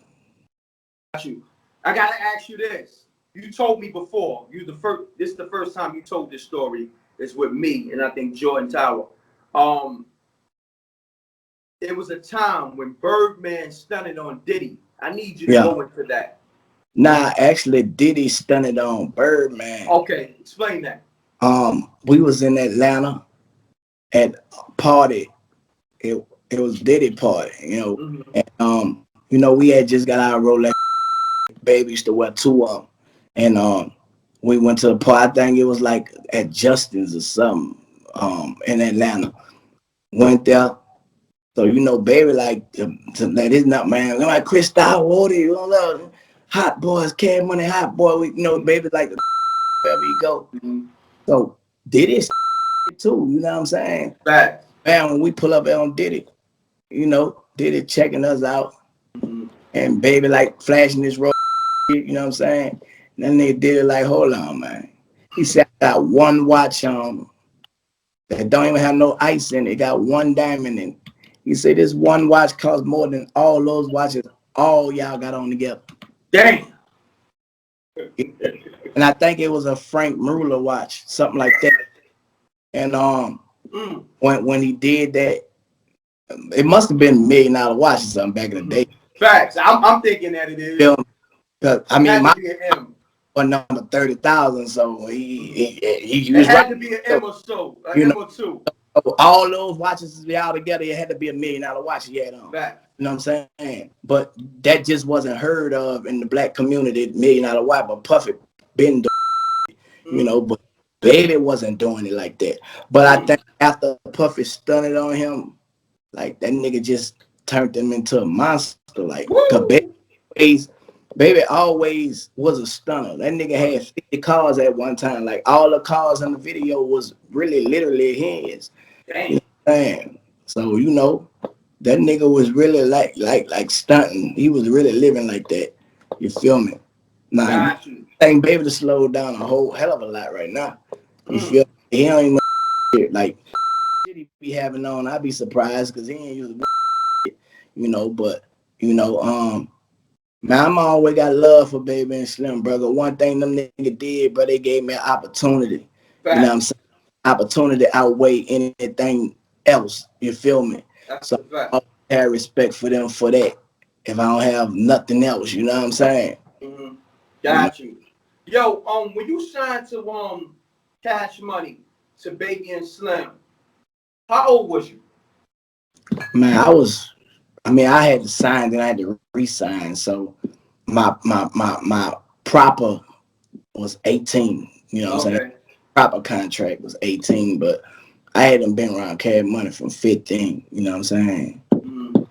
You. I gotta ask you this. You told me before. You the first. This is the first time you told this story. It's with me and I think Jordan Tower. Um, There was a time when Birdman stunted on Diddy. I need you to Yeah. go into that. Nah, actually Diddy stunted on Birdman. Okay, explain that. We was in Atlanta at a party. It was Diddy party, you know. And you know, we had just got our Rolex. Baby used to wear two of them. And we went to the party. I think it was like at Justin's or something, in Atlanta. Went there. So you know, baby, like that is not man. Like Chris Woody, you know, hot boys, Cash Money, hot boy. We you know, baby, like wherever you go. So Diddy too, you know what I'm saying? Facts. Man, when we pull up on Diddy, you know, Diddy checking us out, and baby like flashing this road, you know what I'm saying? And then they did it like, hold on, man. He said, I got one watch on that don't even have no ice in it. It got one diamond in it. He said this one watch costs more than all those watches all y'all got on together. Damn. And I think it was a Frank Mueller watch, something like that. And when he did that, it must have been $1 million watch or something back in the day. Facts. I'm thinking that it is. Cause I It mean, had my to be an M. number 30,000, so he It was had right. to be an M or so, an You M know, or two. all those watches be all together. It had to be $1 million watch he had on. Facts. You know what I'm saying? But that just wasn't heard of in the black community. $1 million watch, but Puffy been doing, you know, but Baby wasn't doing it like that. But I think after Puffy stunned on him, like that nigga just turned him into a monster. Like, cause Baby always was a stunner. That nigga had 50 cars at one time. Like all the cars in the video was really literally his. You know what I'm saying? So you know, that nigga was really like stunting. He was really living like that. You feel me? Nah, I think Baby to slow down a whole hell of a lot right now. You feel me? He don't even know like shit he be having on. I'd be surprised because he ain't using you know, but you know, man, I'm always got love for Baby and Slim, brother. One thing them nigga did, bro, they gave me an opportunity. You know what I'm saying? Opportunity outweigh anything else. You feel me? So I have respect for them for that. If I don't have nothing else, you know what I'm saying? Got you. Yo, when you signed to Cash Money to Baby and Slim, how old was you? Man, I had to sign, then I had to re-sign. So my proper was 18. You know what I'm saying? proper contract was 18, but I hadn't been around Cash Money from 15. You know what I'm saying? Mm.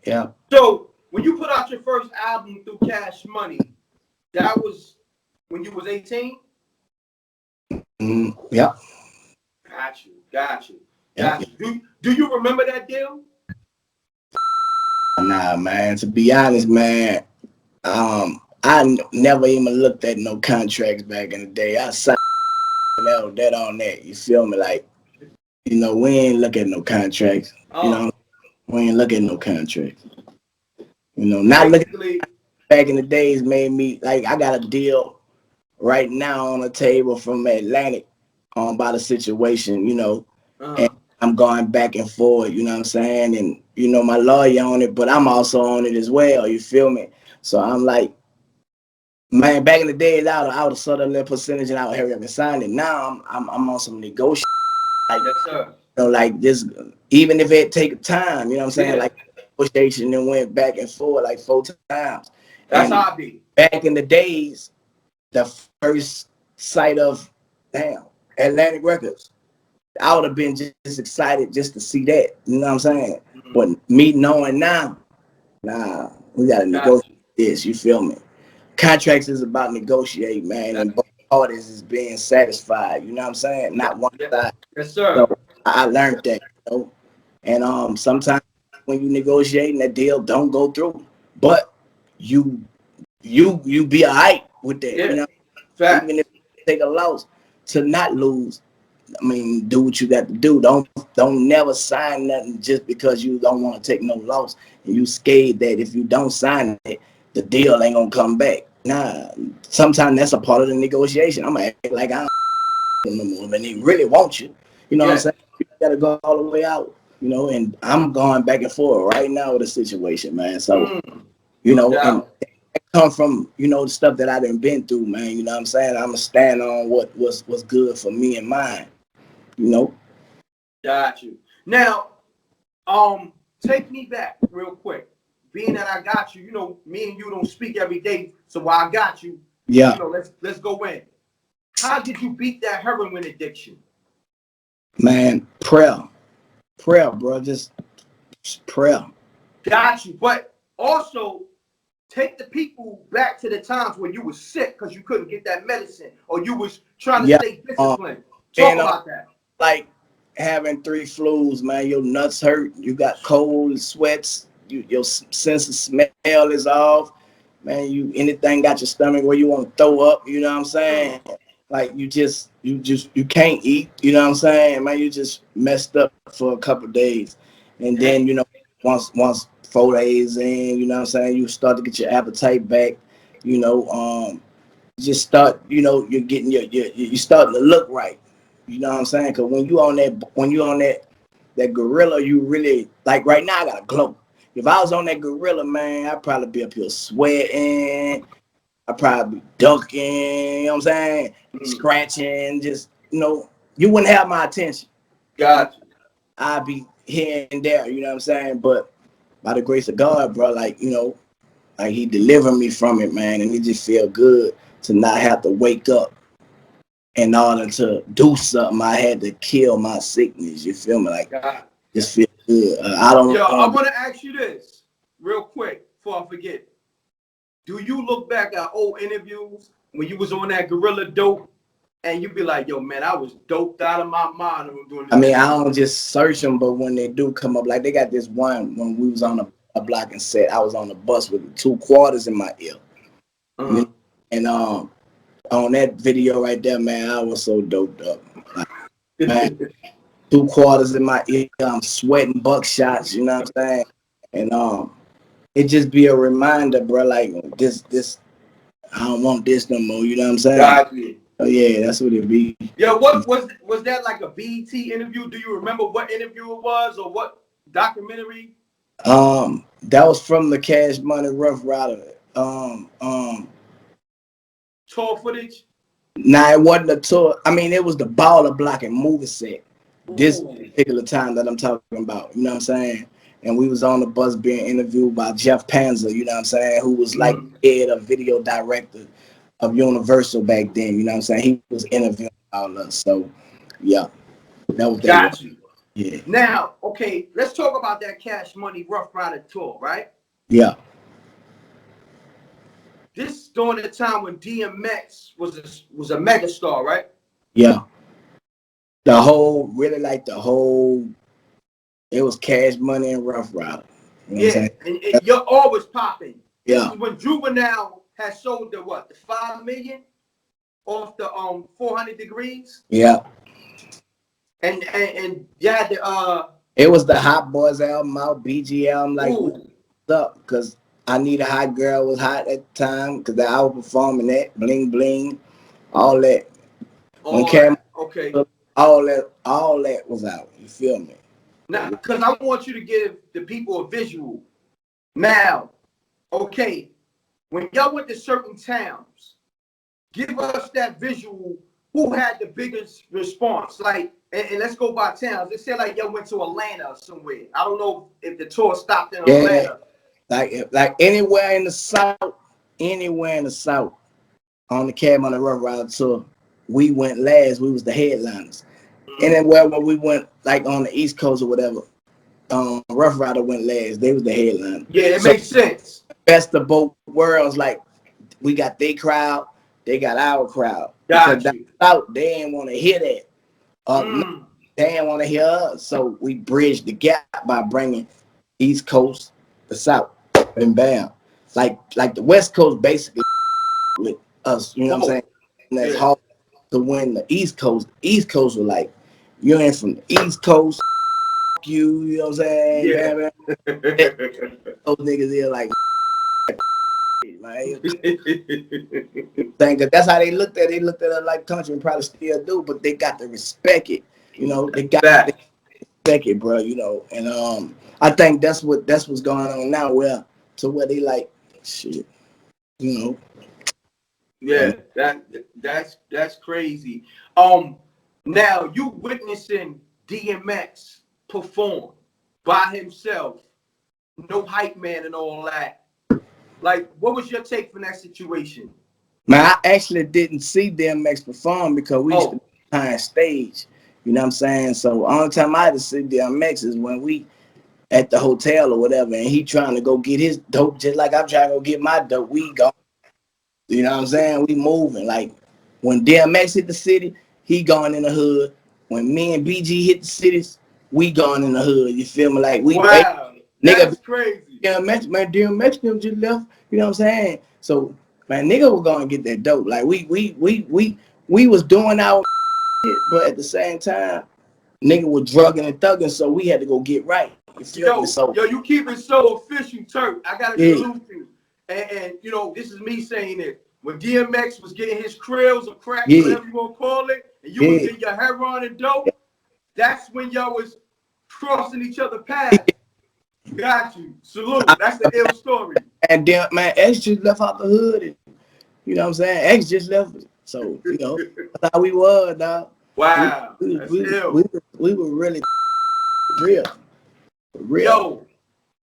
Yeah. So when you put out your first album through Cash Money, that was when you was 18? Yeah. Got you. Do you remember that deal? Nah, man. To be honest, man, I never even looked at no contracts back in the day. I signed that on that. You feel me? Like, you know, we ain't look at no contracts. You know, we ain't look at no contracts. You know, not looking back in the days made me like I got a deal right now on the table from Atlantic by the situation, you know, and I'm going back and forth, you know what I'm saying? And, you know, my lawyer on it, but I'm also on it as well, you feel me? So I'm like, man, back in the day, I would have sold a little percentage and I would hurry up and sign it. Now I'm on some negotiation. Like, yes, sir. You know, like this, even if it take time, you know what I'm saying? Yeah. Like negotiation and went back and forth like 4 times. That's and how I be. Back in the days, the first sight of Atlantic Records, I would have been just excited just to see that. You know what I'm saying? But me knowing now, nah, we gotta negotiate this. You feel me? Contracts is about negotiate, man, and both parties is being satisfied. You know what I'm saying? Not one side. Yes, sir. So I learned that, you know. And sometimes when you negotiate and that deal don't go through, but you be alright with that. You know, even if you take a loss, to not lose. I mean, do what you got to do. Don't never sign nothing just because you don't want to take no loss and you scared that if you don't sign it, the deal ain't gonna come back. Nah, sometimes that's a part of the negotiation. I'm gonna act like I don't no more, and they really want you. You know what I'm saying? You gotta go all the way out. You know, and I'm going back and forth right now with the situation, man. So, you know, and come from, you know, the stuff that I done been through, man. You know what I'm saying? I'm gonna stand on what's good for me and mine. You know. Got you. Now, take me back real quick. Being that I got you, you know, me and you don't speak every day, so while I got you, yeah, you know, let's go in. How did you beat that heroin addiction? Man, prayer, bro, just prayer. Got you. But also take the people back to the times when you was sick because you couldn't get that medicine or you was trying to stay disciplined. Talk about that. Like having 3 flus, man. Your nuts hurt. You got cold, sweats. Your sense of smell is off. Man, you anything got your stomach where you want to throw up. You know what I'm saying? Like you can't eat. You know what I'm saying? Man, you just messed up for a couple of days, and then you know once 4 days in, you know what I'm saying, you start to get your appetite back. You know, just start. You know, you're getting you starting to look right. You know what I'm saying? Because when you on that gorilla, you really like right now. I got a glow. If I was on that gorilla, man, I'd probably be up here sweating. I'd probably be ducking. You know what I'm saying? Scratching. Just you wouldn't have my attention. Got you. I'd be here and there. You know what I'm saying? But by the grace of God, bro, like like He delivered me from it, man, and it just feel good to not have to wake up. In order to do something, I had to kill my sickness. You feel me? Like, just feel good. I don't. Yo, I want to ask you this real quick before I forget. Do you look back at old interviews when you was on that gorilla dope, and you be like, "Yo, man, I was doped out of my mind." Doing this. I mean, I don't just search them, but when they do come up, like they got this one when we was on a block and set. I was on the bus with 2 quarters in my ear, and on that video right there, man, I was so doped up. Like, man, 2 quarters in my ear, I'm sweating buckshots, you know what I'm saying? And it just be a reminder, bro, like this, I don't want this no more, you know what I'm saying? Exactly. Oh yeah, that's what it be. Yeah, what was that like a BET interview? Do you remember what interview it was or what documentary? That was from the Cash Money Rough Rider. Tour footage? Nah, it wasn't a tour. I mean, it was the Baller Block and movie set. This particular time that I'm talking about, you know what I'm saying? And we was on the bus being interviewed by Jeff Panzer, you know what I'm saying, who was like head of video director of Universal back then, you know what I'm saying? He was interviewing all us. So yeah, that was that. Got you. Yeah. Now, okay, let's talk about that Cash Money Rough Rider tour, right? Yeah. This during the time when DMX was a megastar, right? Yeah. The whole, really like the whole, it was Cash Money and Rough Rider. You know what I'm Yeah, saying? and you're always popping. This Yeah. is when Juvenile had sold the what? The 5 million off the 400 degrees. Yeah. And yeah, the It was the Hot Boys album out, BG album, like what's ooh, up? Because I Need a Hot Girl was hot at the time because I was performing that, Bling Bling, all that. When all Cam, that. Okay. all that was out. You feel me? Now, because I want you to give the people a visual. Now, okay, when y'all went to certain towns, give us that visual. Who had the biggest response? Like, and let's go by towns. Let's say like y'all went to Atlanta or somewhere. I don't know if the tour stopped in Yeah, Atlanta. like anywhere in the South, on the Cab on the Rough Rider tour, we went last. We was the headliners. Anywhere where we went, like on the East Coast or whatever, Rough Rider went last. They was the headliner. Yeah, it So makes sense. best of both worlds. Like we got their crowd, they got our crowd. Because Got down you. south, they ain't want to hear that. Mm. They ain't want to hear us. So we bridged the gap by bringing East Coast to South, and bam. Like the West Coast basically with us. You know what I'm saying? Whoa. And that's Yeah. hard to win the East Coast. The East Coast were like, you ain't from the East Coast. You know what I'm saying? Yeah. Bam, bam. Those niggas here like, right? That's how they looked at it. They looked at it like country and probably still do, but they got to respect it. You know, they got to Fact. respect it, bro. You know, and I think that's what's going on now. Where they like shit. You know. Yeah, that's crazy. Now you witnessing DMX perform by himself, no hype man and all that. Like, what was your take from that situation? Man, I actually didn't see DMX perform because we used to Oh, be behind stage. You know what I'm saying? So only time I had to see DMX is when we at the hotel or whatever, and he trying to go get his dope just like I'm trying to go get my dope. We go, you know what I'm saying? We moving. Like when DMX hit the city, he going in the hood. When me and BG hit the cities, we going in the hood. You feel me? Like we wow, nigga that's crazy. DMX, man, DMX them just left. You know what I'm saying? So man, nigga was gonna get that dope. Like we was doing our shit, but at the same time, nigga was drugging and thugging, so we had to go get right. You feel me? So You keep it so official, Turk. I gotta yeah, salute you. And you know, this is me saying it. When DMX was getting his krills or cracks, yeah, whatever you want to call it, and you was yeah. getting your heroin and dope, that's when y'all was crossing each other paths. Got you. Salute. That's the ill story. And then man, X just left out the hood, and you know what I'm saying? X just left. So you know that's how we was, dog. We Wow. we That's we, ill. we, we were really real, real. Yo,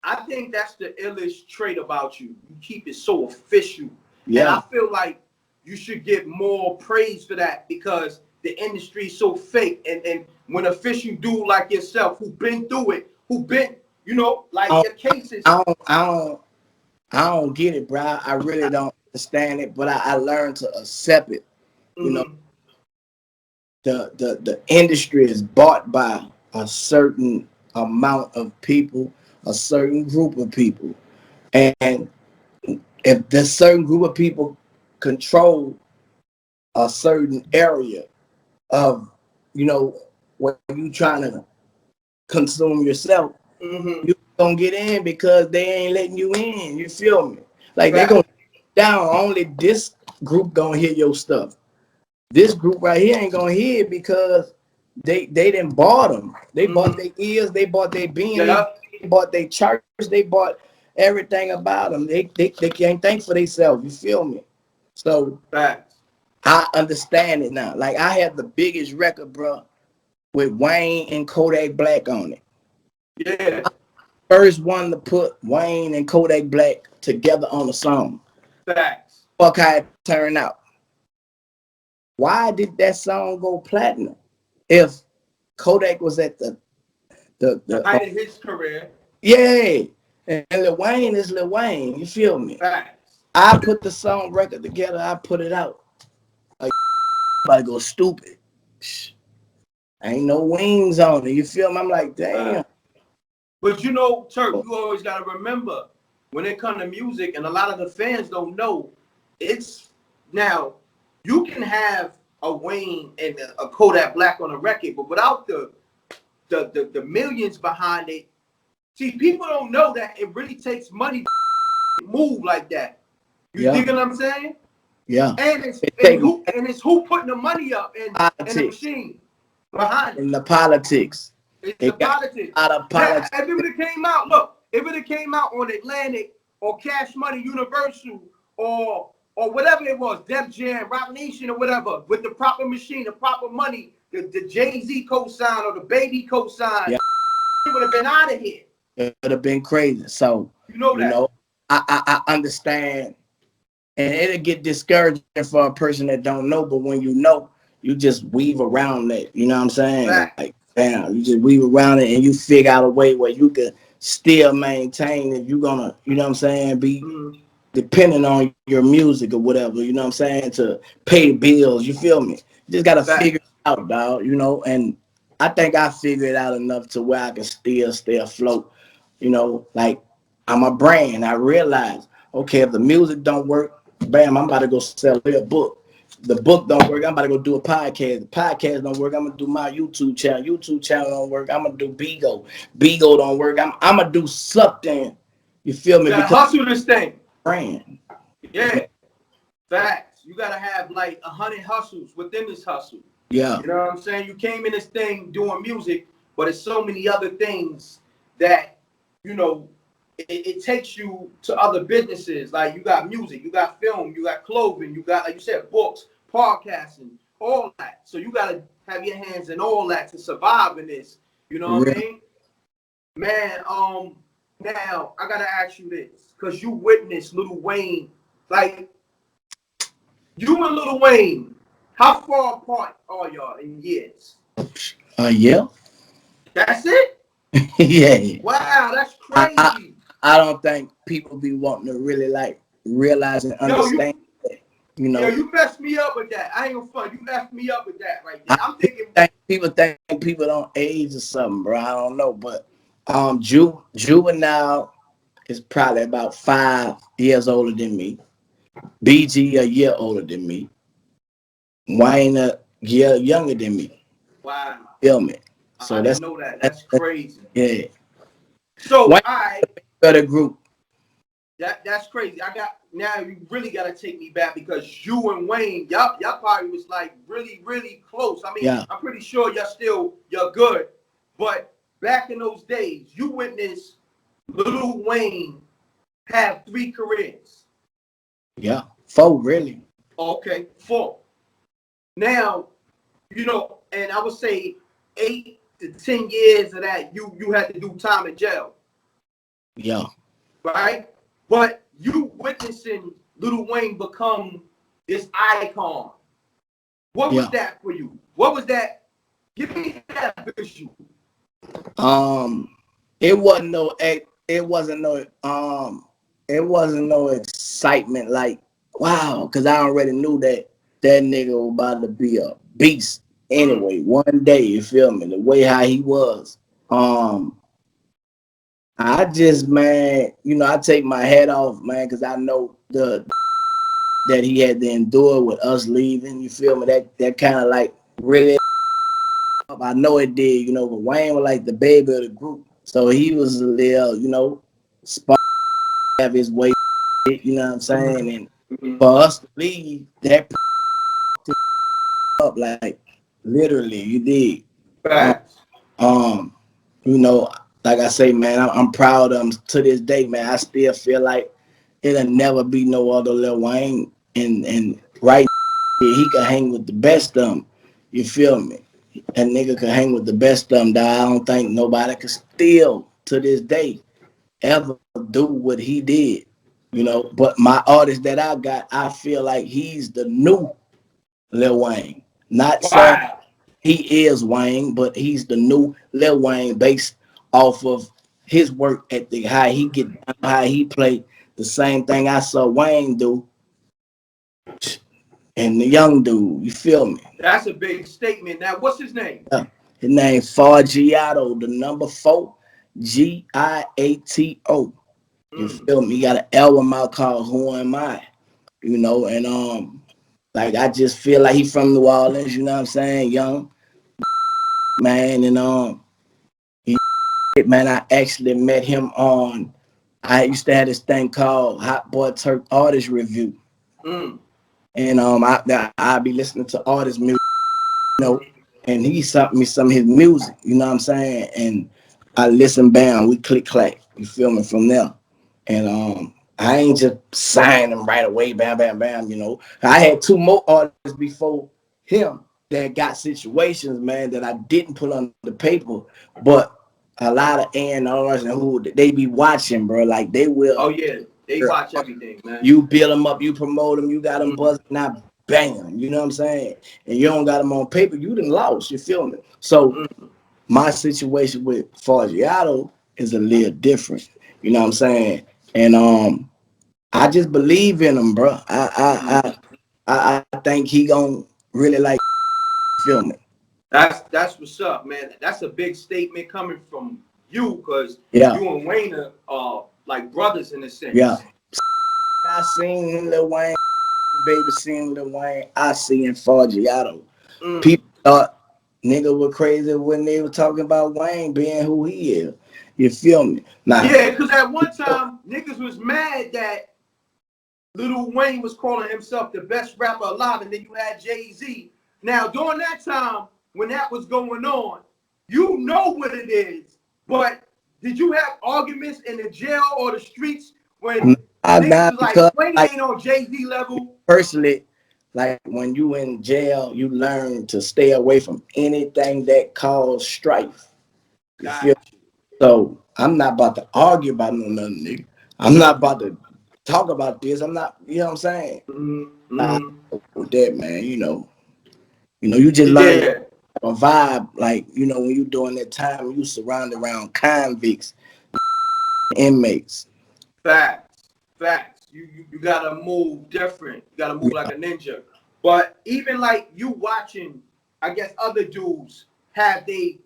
I think that's the illest trait about you. You keep it so official. And Yeah. I feel like you should get more praise for that because the industry is so fake. And when official dude like yourself who been through it, who been, you know, like I your cases. don't, I don't, I don't, I don't get it, bro. I really don't understand it, but I learned to accept it. You know, Mhm. the industry is bought by a certain amount of people, a certain group of people, and if this certain group of people control a certain area of, you know, what you trying to consume yourself, Mhm. you gonna get in because they ain't letting you in. You feel me? Like they gonna Fact. down only this group gonna hear your stuff. This group right here ain't gonna hear it because they didn't bought them. They bought Mhm. their ears, they bought their being, Yeah. they bought their church, they bought everything about them. They can't think for themselves. You feel me? So Facts. I understand it now. Like I have the biggest record, bro, with Wayne and Kodak Black on it. Yeah. First one to put Wayne and Kodak Black together on a song. Facts. Fuck how it turned out. why did that song go platinum? If Kodak was at The the height of his career. yeah, and Lil Wayne is Lil Wayne. You feel me? Facts. I put the song record together. I put it out. Like, about to go stupid. Ain't no wings on it. You feel me? I'm like, damn. But you know, Turk, you always gotta remember when it comes to music, and a lot of the fans don't know, it's now you can have a Wayne and a Kodak Black on a record, but without the millions behind it, see, people don't know that it really takes money to move like that. You dig what I'm saying? Yeah. And it's who putting the money up and the machine behind it. In the politics. It's the politics. Out of politics. If it would have came out, look, if it came out on Atlantic or Cash Money Universal or whatever it was, Def Jam, Rock Nation or whatever, with the proper machine, the proper money, the Jay-Z co-sign or the Baby co-sign, it would have been out of here. It would have been crazy. So, you know, I understand. And it'll get discouraging for a person that don't know, but when you know, you just weave around that. You know what I'm saying? Like, damn, you just weave around it and you figure out a way where you can still maintain if you're gonna, you know what I'm saying, be dependent on your music or whatever, you know what I'm saying, to pay bills. You feel me? You just gotta figure it out, dog, you know, and I think I figured it out enough to where I can still stay afloat. You know, like I'm a brand. I realize, okay, if the music don't work, bam, I'm about to go sell a book. The book don't work, I'm about to go do a podcast. The podcast don't work, I'm gonna do my YouTube channel. YouTube channel don't work, I'm gonna do Bigo. Bigo don't work, I'm gonna do something. You feel me? You gotta hustle this thing. Brand. Yeah. Facts. You gotta have like 100 hustles within this hustle. Yeah. You know what I'm saying? You came in this thing doing music, but it's so many other things that, you know, it takes you to other businesses. Like you got music, you got film, you got clothing, you got, like you said, books, podcasting, all that. So you gotta have your hands in all that to survive in this. You know what I mean? Man, now I gotta ask you this, because you witnessed Lil Wayne. Like, you and Lil Wayne, how far apart are y'all in years? Yeah. That's it? Yeah. Wow, that's crazy. I don't think people be wanting to really like realize and understand that, you know. Yo, you messed me up with that. I ain't gonna front. You messed me up with that right there. I'm thinking people think people don't age or something, bro. I don't know, but Juvenile is probably about 5 years older than me. BG a year older than me. Wayne a year younger than me. Wow. Feel me? So I didn't know that. That's crazy. Yeah. So I got a group. That's crazy. Now you really gotta take me back, because you and Wayne, y'all probably was like really, really close. I mean, I'm pretty sure you're good. But back in those days, you witnessed Lil Wayne have 3 careers. Yeah. 4 really. Okay, 4. Now, you know, and I would say 8 to 10 years of that, you had to do time in jail. Yeah. Right? But you witnessing Lil Wayne become this icon. What was that for you? What was that? Give me that visual. It wasn't no excitement like, wow, because I already knew that nigga was about to be a beast anyway. One day, you feel me? The way how he was. I just, man, you know, I take my head off, man, because I know that he had to endure with us leaving. You feel me? That kind of like really, I know it did, you know, but Wayne was like the baby of the group. So he was a little, you know, have his way, you know what I'm saying? And for us to leave, that up like literally, you did. You know, like I say, man, I'm proud of him to this day, man. I still feel like it'll never be no other Lil Wayne, and right here, he can hang with the best of them. You feel me? That nigga can hang with the best of them. That I don't think nobody can still to this day ever do what he did. You know, but my artist that I got, I feel like he's the new Lil Wayne. Not saying Wow. he is Wayne, but he's the new Lil Wayne based off of his work ethic, how he get down, how he play. The same thing I saw Wayne do and the young dude. You feel me? That's a big statement. Now, what's his name? Yeah. His name Fargiato, the number 4, Giato. You feel me? He got an album out called Who Am I? You know, and like I just feel like he from New Orleans, you know what I'm saying? Young man, and he, man, I actually met him on. I used to have this thing called Hot Boy Turk Artist Review, and I be listening to artist music, you know, and he sent me some of his music, you know what I'm saying? And I listen, bam, we click clack, you feel me, from there. And I ain't just sign him right away, bam, bam, bam, you know. I had 2 more artists before him that got situations, man, that I didn't put on the paper, but a lot of A&Rs and who they be watching, bro, like they will. Oh yeah, they watch everything, man. You build them up, you promote them, you got them buzzing, now bam, you know what I'm saying? And you don't got them on paper, you done lost, you feel me? So my situation with Fargiato is a little different, you know what I'm saying? And I just believe in him, bro. I think he gonna really like feel me. That's what's up, man. That's a big statement coming from you, because Yeah, you and Wayne are like brothers in a sense. yeah. I seen Lil Wayne, baby, seen Lil Wayne. I seen Fargiato. People thought nigga were crazy when they were talking about Wayne being who he is. You feel me? Nah. Yeah, because at one time niggas was mad that Lil Wayne was calling himself the best rapper alive, and then you had Jay-Z. Now, during that time when that was going on, you know what it is. But did you have arguments in the jail or the streets when niggas was like, Wayne ain't on Jay-Z level? Personally, like when you in jail, you learn to stay away from anything that cause strife. You feel? So I'm not about to argue about nothing, nigga. I'm not about to talk about this. I'm not, you know what I'm saying? With that, man, you just learn a vibe, like, when you doing that time, you surrounded around convicts, inmates. Facts. You gotta move different. You gotta move like a ninja. But even like you watching, I guess other dudes have they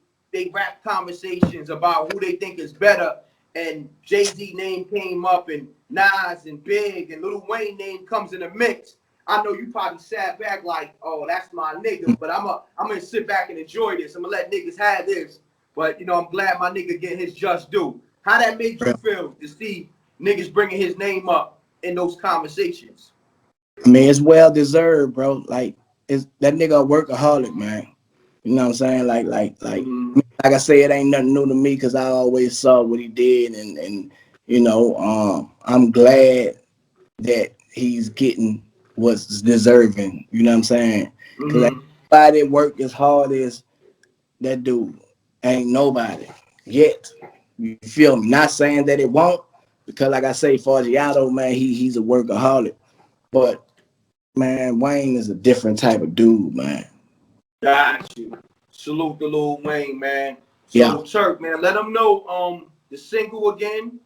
rap conversations about who they think is better, and Jay-Z name came up, and Nas and Big and Lil Wayne name comes in the mix. I know you probably sat back like, oh, that's my nigga, but I'm gonna sit back and enjoy this. I'm gonna let niggas have this. But I'm glad my nigga get his just due. How that made you feel to see niggas bringing his name up in those conversations? I mean, it's well deserved, bro. Like, it's that nigga a workaholic, man. You know what I'm saying? Like I say, it ain't nothing new to me because I always saw what he did, and I'm glad that he's getting what's deserving. You know what I'm saying? Because everybody work as hard as that dude. Ain't nobody yet. You feel me? Not saying that it won't, because like I say, Fargiato, man, he's a workaholic. But man, Wayne is a different type of dude, man. Got you. Salute to Lil Wayne, man. So Turk, man, let them know the single again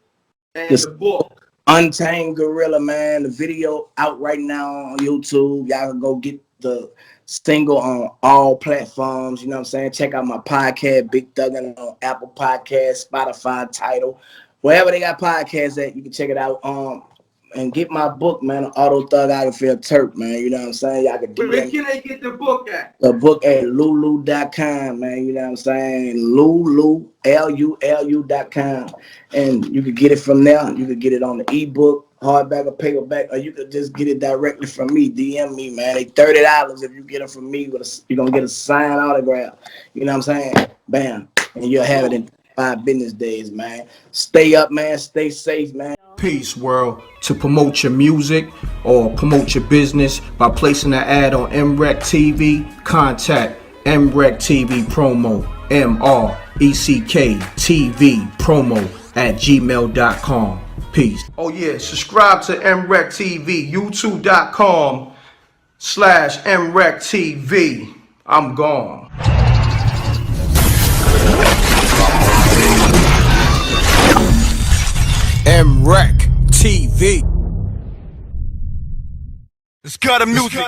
and the book. Untamed Gorilla, man. The video out right now on YouTube. Y'all can go get the single on all platforms. You know what I'm saying? Check out my podcast, Big Thuggin' on Apple Podcasts, Spotify, Tidal. Wherever they got podcasts at, you can check it out. And get my book, man, Autothuggography of Turk, man. You know what I'm saying? Y'all can DM. Where can they get the book at? The book at lulu.com, man. You know what I'm saying? Lulu, Lulu.com. And you could get it from there. You could get it on the ebook, hardback or paperback, or you could just get it directly from me. DM me, man. They $30 if you get it from me. You're going to get a signed autograph. You know what I'm saying? Bam. And you'll have it in 5 business days, man. Stay up, man. Stay safe, man. Peace, world. To promote your music or promote your business by placing an ad on MRecktv, contact mrecktvpromo, mrecktvpromo @gmail.com. Peace. Oh yeah, subscribe to MRecktv, youtube.com MRecktv. I'm gone. MRecktv. It's got a music.